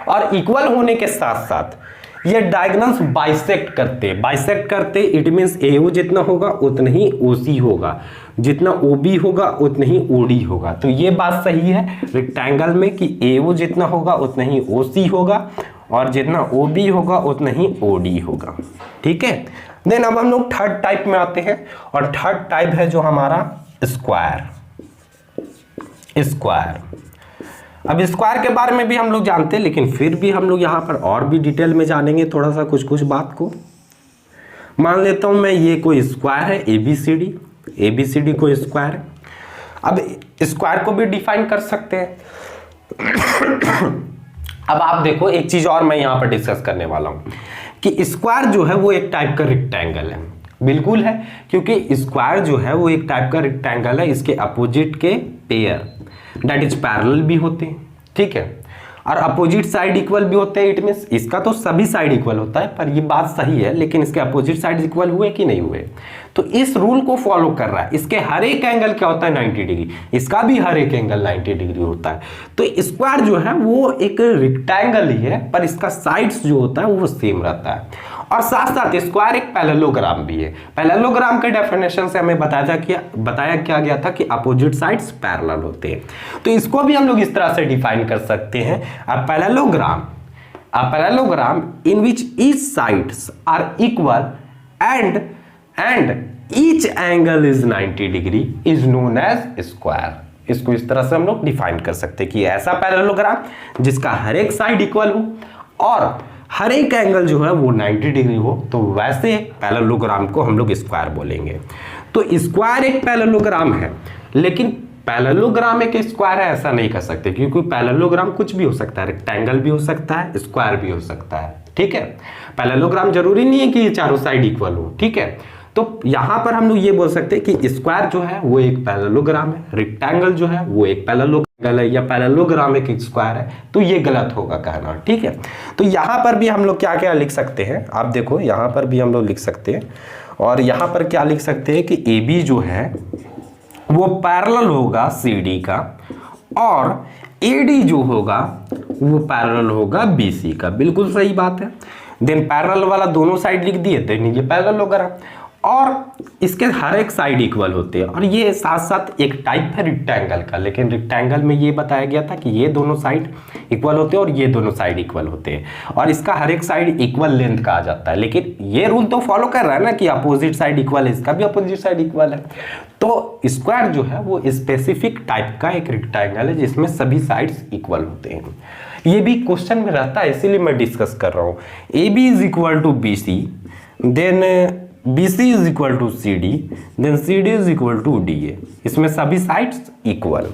और इक्वल होने के साथ साथ ये डायगोनल्स बाइसेक्ट करते, इट मींस AO जितना होगा उतना ही OC होगा, जितना OB होगा उतना ही OD होगा। तो ये बात सही है रेक्टेंगल में कि AO जितना होगा उतना ही OC होगा, और जितना OB होगा उतना ही OD होगा, ठीक है। देन अब हम लोग थर्ड टाइप में आते हैं, और थर्ड टाइप है जो हमारा स्क्वायर। अब स्क्वायर के बारे में भी हम लोग जानते हैं, लेकिन फिर भी हम लोग यहाँ पर और भी डिटेल में जानेंगे थोड़ा सा कुछ बात को। मान लेता हूँ मैं ये कोई स्क्वायर है ABCD कोई स्क्वायर है। अब स्क्वायर को भी डिफाइन कर सकते हैं। अब आप देखो एक चीज और मैं यहाँ पर डिस्कस करने वाला हूँ कि स्क्वायर जो है वो एक टाइप का रेक्टेंगल है, बिल्कुल है, क्योंकि स्क्वायर जो है वो एक टाइप का रेक्टेंगल है। इसके अपोजिट के पेयर दैट इज पैरेलल भी होते हैं, ठीक है, और अपोजिट साइड इक्वल भी होते हैं। इट मींस इसका तो सभी साइड इक्वल होता है, पर ये बात सही है, लेकिन इसके अपोजिट साइड इक्वल हुए कि नहीं हुए, तो इस रूल को फॉलो कर रहा है। इसके हर एक एंगल क्या होता है 90 डिग्री, इसका भी हर एक एंगल 90 डिग्री होता है। तो स्क्वायर जो है वो एक रेक्टेंगल ही है, पर इसका साइड्स जो होता है वो सेम रहता है। और साथ साथ स्क्वायर एक पैरेललोग्राम भी है। पैरेललोग्राम के डेफिनेशन से हमें बताया क्या गया था कि अपोजिट साइड्स पैरेलल होते हैं। तो इसको भी हम लोग इस तरह से डिफाइन कर सकते हैं, a parallelogram in which each sides are equal and each angle is 90 degree is known as square. इसको इस तरह से हम लोग डिफाइन कर सकते हैं कि ऐसा पैरेललोग्राम जिसका हर एक साइड इक्वल हो और हर एक एंगल जो है वो 90 डिग्री हो, तो वैसे पैरेललोग्राम को हम लोग स्क्वायर बोलेंगे। तो स्क्वायर एक पैरेललोग्राम है, लेकिन पैरेललोग्राम एक स्क्वायर है ऐसा नहीं कर सकते, क्योंकि पैरेललोग्राम कुछ भी हो सकता है, रेक्टेंगल भी हो सकता है, स्क्वायर भी हो सकता है, ठीक है। पैरेललोग्राम जरूरी नहीं है कि ये चारों साइड इक्वल हो, ठीक है। तो यहां पर हम लोग ये बोल सकते हैं कि स्क्वायर जो है वो एक पैरेललोग्राम है, रेक्टेंगल जो है वो एक पैरेललोग्राम है, या पैरेललोग्राम एक स्क्वायर है, तो ये गलत होगा कहना, ठीक है। तो यहां पर भी हम लोग क्या क्या लिख सकते हैं, आप देखो यहां पर भी हम लोग लिख सकते हैं, और यहां पर क्या लिख सकते हैं कि AB जो है वो पैरेलल होगा CD का, और AD जो होगा वो पैरेलल होगा BC का, बिल्कुल सही बात है। देन पैरेलल वाला दोनों साइड लिख दिए, देन ये पैरेललोग्राम, और इसके हर एक साइड इक्वल होते हैं। और ये साथ साथ एक टाइप है रेक्टेंगल का, लेकिन रेक्टेंगल में ये बताया गया था कि ये दोनों साइड इक्वल होते हैं और ये दोनों साइड इक्वल होते हैं, और इसका हर एक साइड इक्वल लेंथ का आ जाता है। लेकिन ये रूल तो फॉलो कर रहा है ना कि अपोजिट साइड इक्वल है, इसका भी अपोजिट साइड इक्वल है। तो स्क्वायर जो है वो स्पेसिफिक टाइप का एक रेक्टेंगल है जिसमें सभी साइड्स इक्वल होते हैं। ये भी क्वेश्चन में रहता है, इसीलिए मैं डिस्कस कर रहा हूँ। AB is equal to BC, then BC is equal to CD, then CD is equal to DA, इसमें सभी साइड्स इक्वल।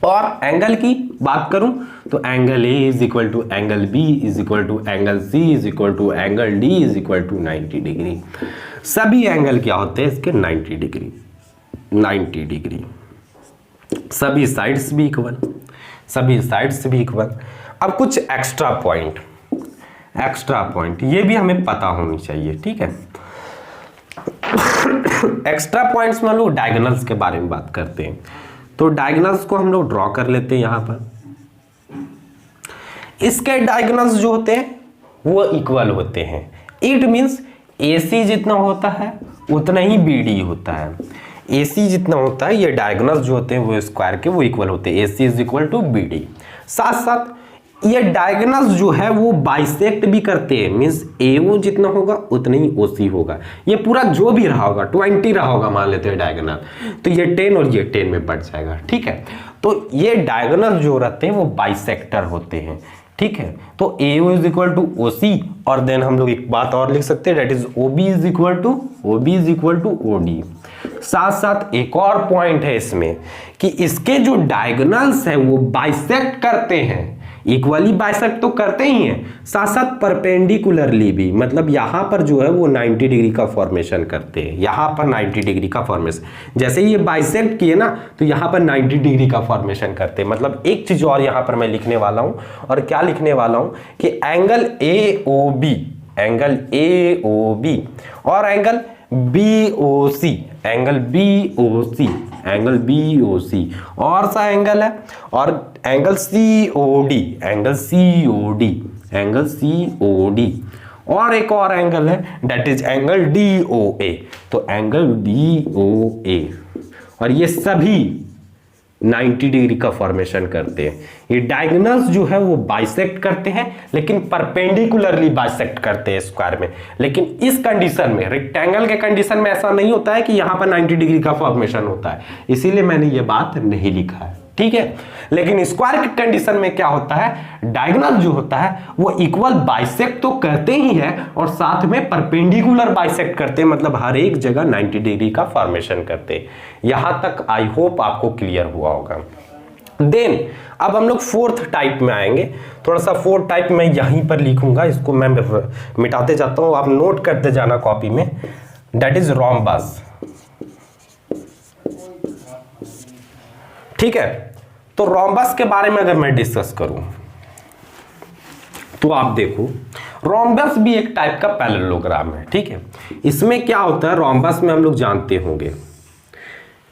और एंगल की बात करूं तो angle A is equal to angle B is equal to angle C is equal to angle D is equal to 90 degree. सभी angle क्या होते हैं इसके 90 डिग्री, 90 डिग्री, सभी साइड्स भी इक्वल, सभी साइड्स भी इक्वल। अब कुछ एक्स्ट्रा पॉइंट ये भी हमें पता होनी चाहिए, ठीक है। एक्स्ट्रा पॉइंट्स में हम लोग डायगोनल्स के बारे में बात करते हैं, तो डायगोनल्स को हम लोग ड्रॉ कर लेते हैं यहां पर। इसके डायगोनल्स जो होते हैं वो इक्वल होते हैं। इट मींस AC जितना होता है उतना ही BD होता है। AC जितना होता है, ये डायगोनल्स जो होते हैं वो स्क्वायर के वो इक्वल होते हैं, AC is equal to BD। साथ साथ ये डायगोनल्स जो है वो बाइसेक्ट भी करते हैं, मींस AO जितना होगा उतना ही OC होगा। ये पूरा जो भी रहा होगा 20 रहा होगा मान लेते हैं डायगोनल, तो ये 10 और ये 10 में बढ़ जाएगा, ठीक है। तो ये डायगोनल जो रहते हैं वो बाइसेक्टर होते हैं। ठीक है। तो AO is equal to OC, और देन हम लोग एक बात और लिख सकते हैं, that is OB is equal to OD। साथ साथ एक और पॉइंट है इसमें कि इसके जो डायगोनल्स है वो बाइसेक्ट करते हैं, इक्वली बाइसेक्ट तो करते ही हैं, साथ साथ परपेंडिकुलरली भी, मतलब यहां पर जो है वो 90 डिग्री का फॉर्मेशन करते हैं, यहां पर 90 डिग्री का फॉर्मेशन, जैसे ये बाइसेक्ट किए ना तो यहां पर 90 डिग्री का फॉर्मेशन करते हैं। मतलब एक चीज और यहां पर मैं लिखने वाला हूं, और क्या लिखने वाला हूं कि एंगल AOB और एंगल BOC और सा एंगल है, और एंगल COD और एक और एंगल है, दैट इज एंगल DOA। तो एंगल DOA और ये सभी 90 डिग्री का फॉर्मेशन करते हैं। ये डायगोनल्स जो है वो बाइसेक्ट करते हैं, लेकिन परपेंडिकुलरली बाइसेक्ट करते हैं स्क्वायर में। लेकिन इस कंडीशन में, रेक्टेंगल के कंडीशन में ऐसा नहीं होता है कि यहां पर 90 डिग्री का फॉर्मेशन होता है, इसीलिए मैंने ये बात नहीं लिखा है, ठीक है। लेकिन स्क्वायर की कंडीशन में क्या होता है, डायगोनल जो होता है वो इक्वल बाइसेक्ट तो करते ही है और साथ में परपेंडिकुलर बाइसेक्ट करते हैं, मतलब हर एक जगह 90 डिग्री का फॉर्मेशन करते हैं। यहां तक आई होप आपको क्लियर हुआ होगा। देन अब हम लोग फोर्थ टाइप में आएंगे। थोड़ा सा फोर्थ टाइप में यहीं पर लिखूंगा, इसको मैं मिटाते जाता हूं, आप नोट करते जाना कॉपी में। दैट इज रोम्बस, ठीक है। तो रोम्बस के बारे में अगर मैं डिस्कस करूं तो आप देखो, रोम्बस भी एक टाइप का पैरेललोग्राम है, ठीक है। इसमें क्या होता है, रोम्बस में हम लोग जानते होंगे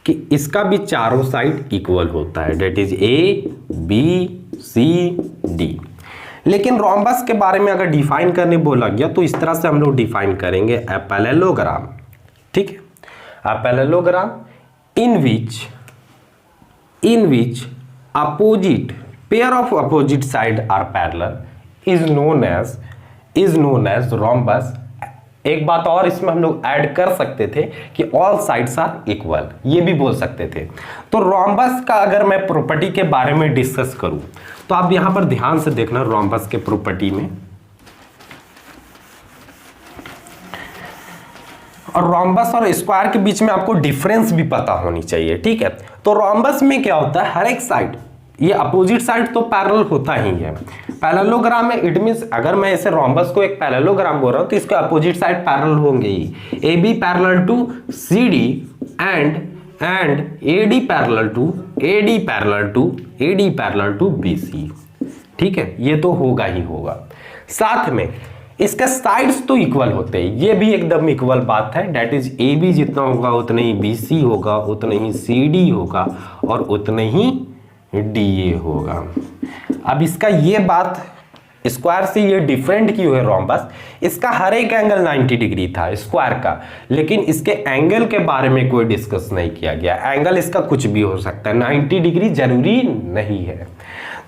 कि इसका भी चारों साइड इक्वल होता है, डेट इज ABCD। लेकिन रोम्बस के बारे में अगर डिफाइन करने बोला गया तो इस तरह से हम लोग डिफाइन करेंगे ए पैरेललोग्राम, ठीक है। A parallelogram in which opposite pair of opposite side are parallel is known as rhombus। एक बात और इसमें हम लोग ऐड कर सकते थे कि all sides are equal, ये भी बोल सकते थे। तो रोम्बस का अगर मैं प्रॉपर्टी के बारे में डिस्कस करूं तो आप यहां पर ध्यान से देखना रोम्बस के प्रॉपर्टी में, और रोम्बस और स्क्वायर के बीच में आपको डिफरेंस भी पता होनी चाहिए, ठीक है। तो रोम्बस में क्या होता है, हर एक साइड, ये अपोजिट साइड तो पैरेलल होता ही है। पैरेललोग्राम में इट मींस अगर मैं इसे रोम्बस को एक पैरेललोग्राम बोल रहा हूं तो इसके अपोजिट साइड पैरेलल होंगे ही। AB parallel to CD and AD parallel to BC, ठीक है। ये तो होगा ही होगा। साथ में इसके साइड्स तो इक्वल होते हैं, ये भी एकदम इक्वल बात है, डेट इज AB जितना होगा उतना ही BC होगा, उतना ही CD होगा और उतना ही DA होगा। अब इसका ये बात स्क्वायर से ये डिफरेंट क्यों है रोम्बस, इसका हर एक एंगल 90 डिग्री था स्क्वायर का, लेकिन इसके एंगल के बारे में कोई डिस्कस नहीं किया गया। एंगल इसका कुछ भी हो सकता है, 90 डिग्री जरूरी नहीं है।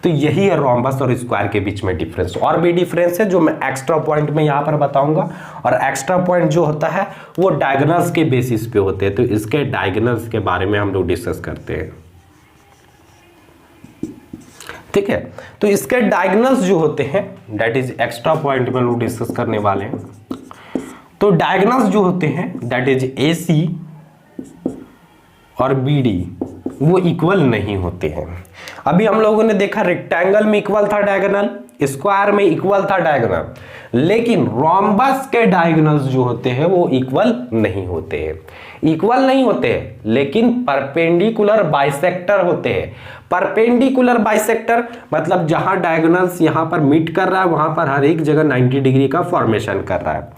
तो यही है रोम्बस और स्क्वायर के बीच में डिफरेंस। और भी डिफरेंस है जो मैं एक्स्ट्रा पॉइंट में यहां पर बताऊंगा, और एक्स्ट्रा पॉइंट जो होता है वो डायगोनल्स के बेसिस पे होते हैं। तो इसके डायगोनल्स के बारे में हम लोग डिस्कस करते हैं, ठीक है। तो इसके डायगोनल्स जो होते हैं दैट इज एक्स्ट्रा पॉइंट में लोग डिस्कस करने वाले हैं। तो डायगोनल्स जो होते हैं दैट इज AC और BD वो इक्वल नहीं होते हैं। अभी हम लोगों ने देखा रेक्टेंगल में इक्वल था डायगोनल, स्क्वायर में इक्वल था डायगोनल, लेकिन रोम्बस के डायगोनल्स जो होते हैं वो इक्वल नहीं होते हैं। इक्वल नहीं होते हैं लेकिन परपेंडिकुलर बाइसेक्टर होते हैं। परपेंडिकुलर बाइसेक्टर मतलब जहां डायगोनल्स यहां पर मीट कर रहा है वहां पर हर एक जगह 90 डिग्री का फॉर्मेशन कर रहा है।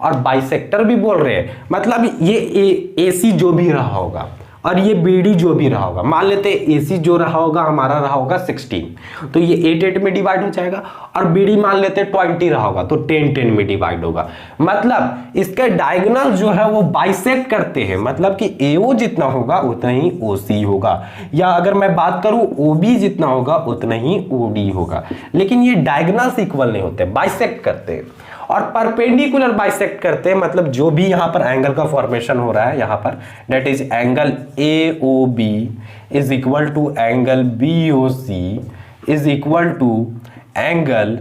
और बाइसेक्टर भी बोल रहे हैं, मतलब ये AC जो भी रहा होगा और ये BD जो भी रहा होगा, मान लेते हैं AC जो रहा होगा हमारा रहा होगा 16, तो ये 8 में डिवाइड हो जाएगा, और BD मान लेते हैं 20 रहा होगा तो 10 में डिवाइड होगा। मतलब इसके डायगोनल जो है वो बाइसेक्ट करते हैं, मतलब कि AO जितना होगा उतना ही OC होगा, या अगर मैं बात करूं OB जितना होगा उतना ही OD होगा। लेकिन ये डायगोनल्स इक्वल नहीं होते, बाइसेक्ट करते हैं। और परपेंडिकुलर बाइसेक्ट करते हैं, मतलब जो भी यहां पर एंगल का फॉर्मेशन हो रहा है यहां पर that is angle AOB is equal to angle BOC is equal to angle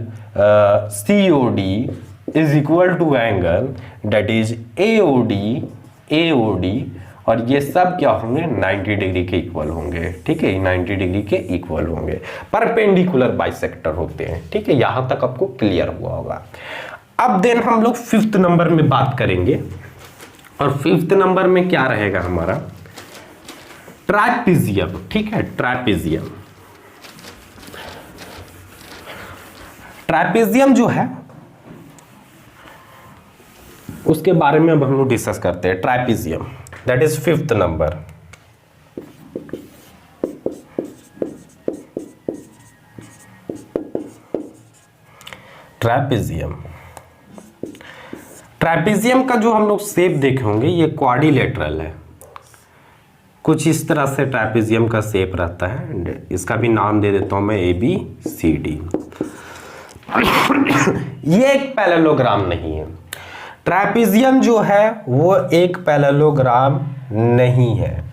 COD is equal to angle that is AOD, और ये सब क्या होंगे 90 डिग्री के इक्वल होंगे, ठीक है, 90 डिग्री के इक्वल होंगे, परपेंडिकुलर बाइसेक्टर होते हैं, ठीक है, यहां तक आपको क्लियर हुआ होगा। अब देन हम लोग 5th नंबर में बात करेंगे, और 5th नंबर में क्या रहेगा हमारा, ट्रैपेजियम, ठीक है, ट्रैपेजियम। ट्रैपेजियम जो है उसके बारे में अब हम लोग डिस्कस करते हैं। Trapezium that is 5th number. Trapezium, trapezium का जो हम लोग शेप देखे होंगे ये क्वाड्रिलेटरल है, कुछ इस तरह से ट्रैपेजियम का शेप रहता है। इसका भी नाम दे देता हूं मैं ABCD। ये एक पैरेललोग्राम नहीं है, ट्रैपेजियम जो है वो एक पैरेललोग्राम नहीं है,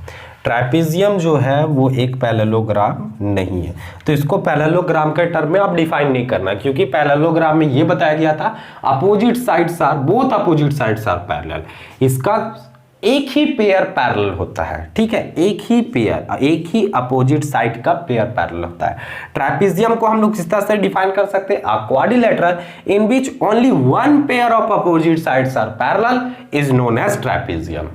ट्रैपेजियम जो है वो एक पैरेललोग्राम नहीं है। तो इसको पैरेललोग्राम के टर्म में आप डिफाइन नहीं करना, क्योंकि पैरेललोग्राम में ये बताया गया था opposite sides are, both opposite sides are parallel. इसका एक ही पेयर पैरेलल होता है, ठीक है, एक ही पेयर, एक ही अपोजिट साइड का पेयर पैरेलल होता है। ट्रैपेजियम को हम लोग किस तरह से डिफाइन कर सकते हैं, a quadrilateral in which only one pair of opposite sides are parallel is known as trapezium.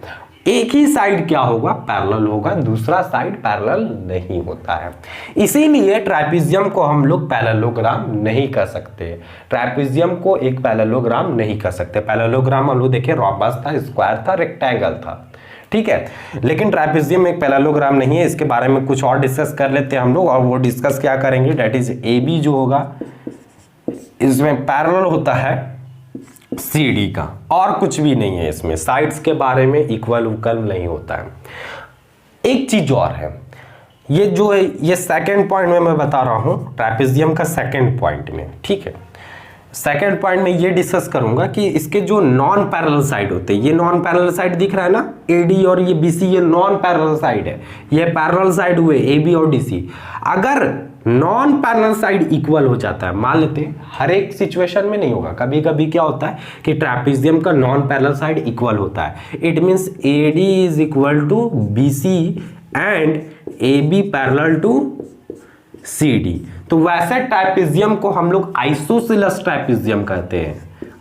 एक ही साइड क्या होगा, पैरेलल होगा, दूसरा साइड पैरेलल नहीं होता है, इसीलिए ट्रैपेजियम को हम लोग पैरेललोग्राम नहीं कर सकते। ट्रैपेजियम को एक पैरेललोग्राम नहीं कर सकते। पैरेललोग्राम हम लोग देखिए रॉम्बस था, स्क्वायर था, रेक्टेंगल था, ठीक है, लेकिन ट्रैपेजियम एक पैरेललोग्राम नहीं है। इसके बारे में कुछ और डिस्कस कर लेते हैं हम लोग, और वो डिस्कस क्या करेंगे, दैट इज AB जो होगा इसमें पैरेलल होता है CD का, और कुछ भी नहीं है इसमें, साइड्स के बारे में इक्वल उक्वल नहीं होता है। एक चीज और है, ये जो है ये सेकंड पॉइंट में मैं बता रहा हूं, ट्रैपेजियम का सेकंड पॉइंट में, ठीक है, सेकंड पॉइंट में ये डिस्कस करूंगा कि इसके जो नॉन पैरेलल साइड होते हैं, ये नॉन पैरेलल साइड दिख रहा है ना AD और ये BC, ये नॉन पैरेलल साइड है, ये पैरेलल साइड हुए AB और DC। अगर नॉन पैरेलल साइड इक्वल हो जाता है, मान लेते हैं, हर एक सिचुएशन में नहीं होगा, कभी कभी क्या होता है कि ट्रैपेजियम का नॉन पैरेलल साइड इक्वल होता है, it means AD is equal to BC and AB parallel to CD। तो वैसे ट्रैपेजियम को हम लोग आइसोसेलेस ट्रैपेजियम कहते हैं,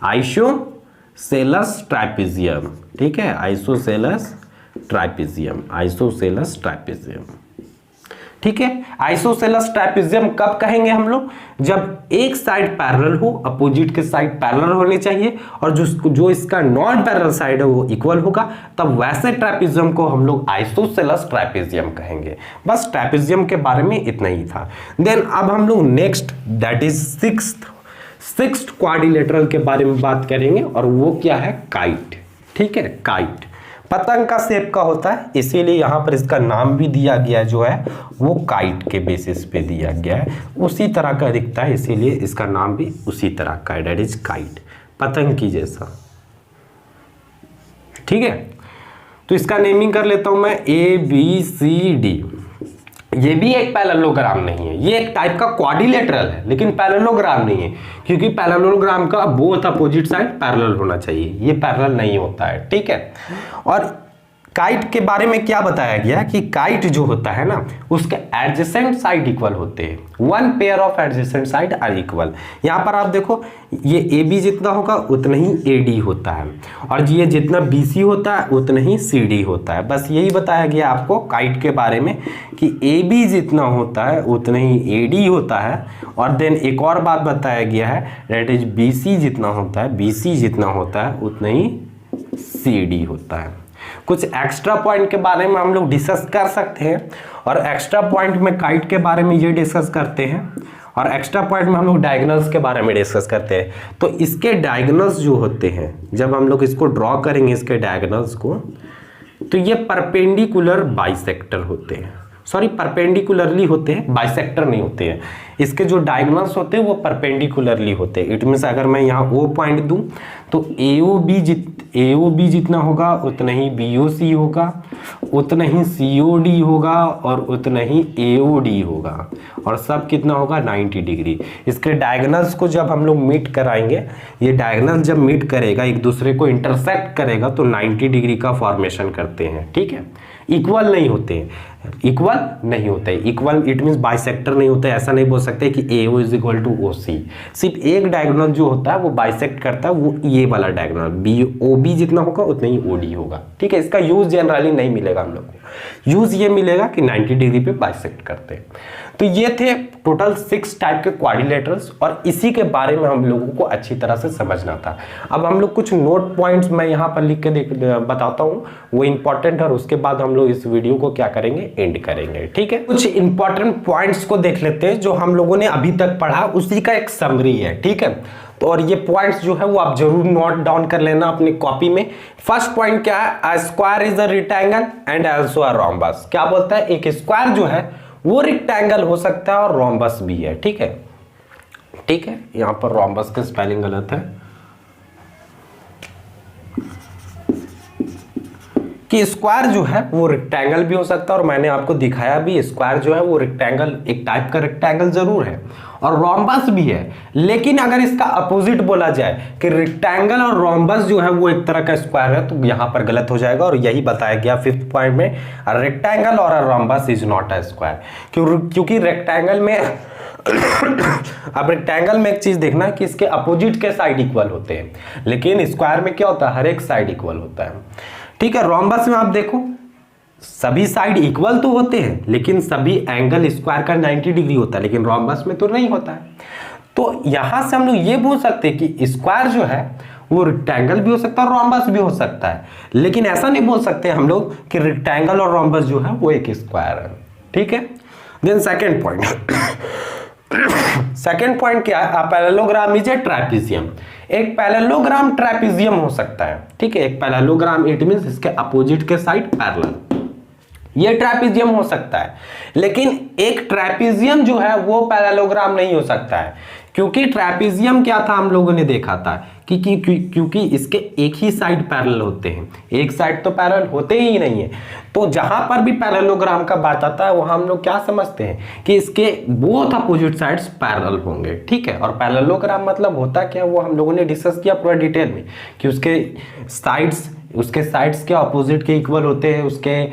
आइसोसेलेस ट्रैपेजियम, ठीक है, आइसोसेलेस ट्रैपेजियम, आइसोसेलेस ट्रैपेजियम, ठीक है। आइसोसेलेस ट्रैपेजियम कब कहेंगे हम लोग, जब एक साइड पैरेलल हो, अपोजिट के साइड पैरेलल होने चाहिए, और जो इसका नॉन पैरेलल साइड है वो इक्वल होगा, तब वैसे ट्रैपेजियम को हम लोग आइसोसेलेस ट्रैपेजियम कहेंगे। बस ट्रैपेजियम के बारे में इतना ही था। देन अब हम लोग next that is sixth quadrilateral के बारे में बात करेंगे, और वो क्या है, काइट, ठीक है, काइट पतंग का शेप का होता है, इसीलिए यहां पर इसका नाम भी दिया गया जो है वो काइट के बेसिस पे दिया गया है, उसी तरह का दिखता है, इसीलिए इसका नाम भी उसी तरह का है, दैट इज काइट, पतंग की जैसा, ठीक है। तो इसका नेमिंग कर लेता हूं मैं ABCD। ये भी एक पैरेललोग्राम नहीं है, ये एक टाइप का क्वाड्रिलेटरल है, लेकिन पैरेललोग्राम नहीं है, क्योंकि पैरेललोग्राम का बोथ अपोजिट साइड पैरेलल होना चाहिए, ये पैरेलल नहीं होता है, ठीक है। और काइट के बारे में क्या बताया गया कि काइट जो होता है ना, उसके एडजेसेंट साइड इक्वल होते हैं, one pair of adjacent side are equal. यहां पर आप देखो, ये AB जितना होगा उतना ही AD होता है, और ये जितना BC होता है उतना ही CD होता है। बस यही बताया गया आपको काइट के बारे में कि AB जितना होता है उतना ही AD होता है, और देन एक और बात बताया गया है दैट इज BC जितना होता है, BC जितना होता है उतना ही CD होता है। कुछ एक्स्ट्रा पॉइंट के बारे में हम लोग डिस्कस कर सकते हैं, और एक्स्ट्रा पॉइंट में काइट के बारे में ये डिस्कस करते हैं, और एक्स्ट्रा पॉइंट में हम लोग डायगोनल्स के बारे में डिस्कस करते हैं। तो इसके डायगोनल्स जो होते हैं, जब हम लोग इसको ड्रॉ करेंगे इसके डायगोनल्स को, तो ये परपेंडिकुलर बाइसेक्टर होते हैं, सॉरी परपेंडिकुलरली होते हैं, बाइसेक्टर नहीं होते हैं। इसके जो डायगोनल्स होते हैं वो परपेंडिकुलरली होते हैं। इट मीन्स अगर मैं यहाँ O पॉइंट दूं तो AOB जितना होगा उतना ही BOC होगा, उतना ही COD होगा और उतना ही AOD होगा, और सब कितना होगा 90 डिग्री। इसके डायगोनल्स को जब हम लोग मीट कराएंगे, ये डायगोनल जब मीट करेगा एक दूसरे को इंटरसेक्ट करेगा तो 90 डिग्री का फॉर्मेशन करते हैं, ठीक है। इक्वल नहीं होते हैं, इक्वल नहीं होते, इक्वल इट मीन्स बाइसेक्टर नहीं होता है। ऐसा नहीं बोल सकते कि AO is equal to OC। सिर्फ एक डायगोनल जो होता है वो बाइसेक्ट करता है, वो ये वाला डायगोनल OB जितना होगा उतना ही OD होगा, ठीक है। इसका यूज जनरली नहीं मिलेगा हम लोग को, यूज ये मिलेगा कि 90 डिग्री पे बाइसेक्ट करते हैं। तो ये थे टोटल 6 टाइप के क्वाड्रिलेटरल्स, और इसी के बारे में हम लोगों को अच्छी तरह से समझना था। अब हम लोग कुछ नोट पॉइंट्स मैं यहाँ पर लिख के बताता हूँ, वो इंपॉर्टेंट है, और उसके बाद हम लोग इस वीडियो को क्या करेंगे, एंड करेंगे, ठीक है। कुछ इंपॉर्टेंट पॉइंट्स को देख लेते हैं जो हम लोगों ने अभी तक पढ़ा, उसी का एक समरी है, ठीक है। तो और ये पॉइंट्स जो है वो आप जरूर नोट डाउन कर लेना अपनी कॉपी में। फर्स्ट पॉइंट क्या है, a square is a rectangle and also a rhombus. क्या बोलता है, एक स्क्वायर जो है वो रेक्टेंगल हो सकता है और रोम्बस भी है, ठीक है, ठीक है। यहां पर रोम्बस का स्पेलिंग गलत है, कि स्क्वायर जो है वो रेक्टेंगल भी हो सकता है, और मैंने आपको दिखाया भी स्क्वायर जो है वो रेक्टेंगल, एक टाइप का रेक्टेंगल जरूर है, और रोम्बस भी है। लेकिन अगर इसका अपोजिट बोला जाए कि रेक्टेंगल और रोम्बस जो है वो एक तरह का स्क्वायर है, तो यहां पर गलत हो जाएगा, और यही बताया गया 5th पॉइंट में, रेक्टेंगल और rhombus is not a square. क्योंकि रेक्टेंगल में अब रेक्टेंगल में एक चीज देखना है कि इसके अपोजिट के साइड इक्वल होते हैं, लेकिन स्क्वायर में क्या होता है, हर एक साइड इक्वल होता है, ठीक है। रोम्बस में आप देखो सभी साइड इक्वल तो होते हैं, लेकिन सभी एंगल स्क्वायर का 90 डिग्री होता है, लेकिन रोम्बस में तो नहीं होता है। तो यहां से हम लोग ये बोल सकते हैं कि स्क्वायर जो है वो रेक्टेंगल भी हो सकता है और रोम्बस भी हो सकता है, लेकिन ऐसा नहीं बोल सकते हम लोग कि रेक्टेंगल और रोम्बस जो है वो एक स्क्वायर है, ठीक है। Then second point, second point क्या है, पैरेललोग्राम इज ए ट्रापेजियम। एक पैरेललोग्राम ट्रापेजियम हो सकता है, ठीक है। एक पैरेललोग्राम इट मींस इसके अपोजिट के साइड पैरेलल, ये ट्रापेजियम हो सकता है। लेकिन एक ट्रापेजियम जो है वो पैरेललोग्राम नहीं हो सकता है, क्योंकि ट्रापेजियम क्या था हम लोगों ने देखा था कि क्योंकि इसके एक ही साइड पैरेलल होते हैं, एक साइड तो पैरेलल होते ही नहीं है। तो जहां पर भी पैरेललोग्राम का बात आता है वहां हम लोग क्या समझते हैं कि इसके बोथ अपोजिट साइड्स पैरेलल होंगे, ठीक है। और पैरेललोग्राम मतलब होता क्या, वो हम लोगों ने डिस्कस किया पूरा डिटेल में, कि उसके साइड्स के अपोजिट के इक्वल होते हैं, उसके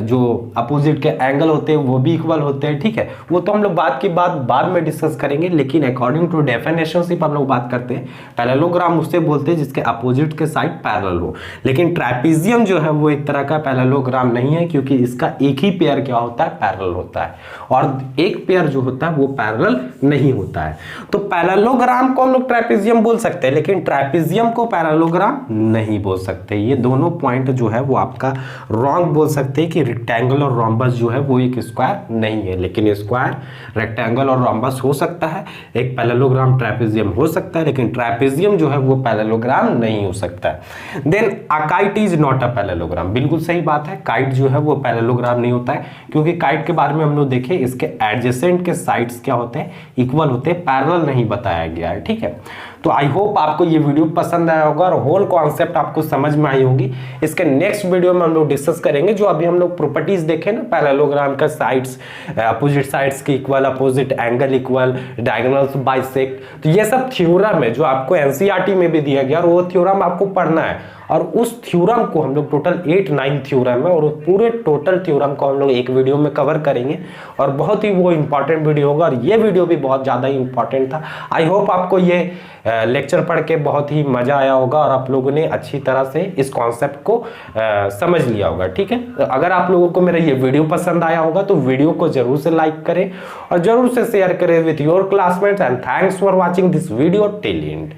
जो अपोजिट के एंगल होते हैं वो भी इक्वल होते हैं, ठीक है। वो तो हम लोग बाद में डिस्कस करेंगे, लेकिन अकॉर्डिंग टू डेफिनेशन सिर्फ हम लोग बात करते हैं पैरेललोग्राम उससे बोलते हैं जिसके अपोजिट के साइड पैरेलल हो। लेकिन ट्रापेजियम जो है वो एक तरह का पैरेललोग्राम नहीं है, क्योंकि इसका एक ही पेयर क्या होता है, पैरेलल होता है, और एक पेयर जो होता है वो पैरेलल नहीं होता है। तो पैरेललोग्राम को हम लोग ट्रापेजियम बोल सकते हैं, लेकिन ट्रापेजियम को पैरेललोग्राम नहीं बोल सकते। ये दोनों पॉइंट जो है वो आपका रॉन्ग बोल सकते हैं कि रेक्टेंगल और रोम्बस जो है वो एक स्क्वायर नहीं है, लेकिन स्क्वायर रेक्टेंगल और रोम्बस हो सकता है, एक पैरेललोग्राम ट्रापेजियम हो सकता है, लेकिन ट्रापेजियम जो है वो पैरेललोग्राम नहीं हो सकता है। Then a kite is not a parallelogram, बिल्कुल सही बात है, काइट जो है वो पैरेललोग्राम नहीं होता है, क्योंकि काइट के बारे में हम लोग देखें इसके एडजेसेंट के साइड्स क्या होते हैं, इक्वल होते हैं, पैरेलल नहीं बताया गया है, ठीक है। तो आई होप आपको ये वीडियो पसंद आया होगा और होल कॉन्सेप्ट आपको समझ में आई होगी। इसके नेक्स्ट वीडियो में हम लोग डिस्कस करेंगे, जो अभी हम लोग प्रॉपर्टीज देखे ना पैरेललोग्राम का, साइड्स अपोजिट साइड्स के equal, opposite angle equal, diagonals bisect, तो ये सब थ्योरम है जो आपको एनसीईआरटी में भी दिया गया, और वो थ्योरम आपको पढ़ना है। और उस थ्योरम को हम लोग टोटल 8-9 थ्योरम है, और पूरे टोटल थ्योरम को हम लोग एक वीडियो में कवर करेंगे, और बहुत ही वो इंपॉर्टेंट वीडियो होगा, और ये वीडियो भी बहुत ज़्यादा इंपॉर्टेंट था। आई होप आपको ये लेक्चर पढ़ के बहुत ही मजा आया होगा, और आप लोगों ने अच्छी तरह से इस कॉन्सेप्ट को समझ लिया होगा, ठीक है। अगर आप लोगों को मेरा ये वीडियो पसंद आया होगा तो वीडियो को जरूर से लाइक करें और जरूर से शेयर करें with your classmates, and thanks for watching this video till and.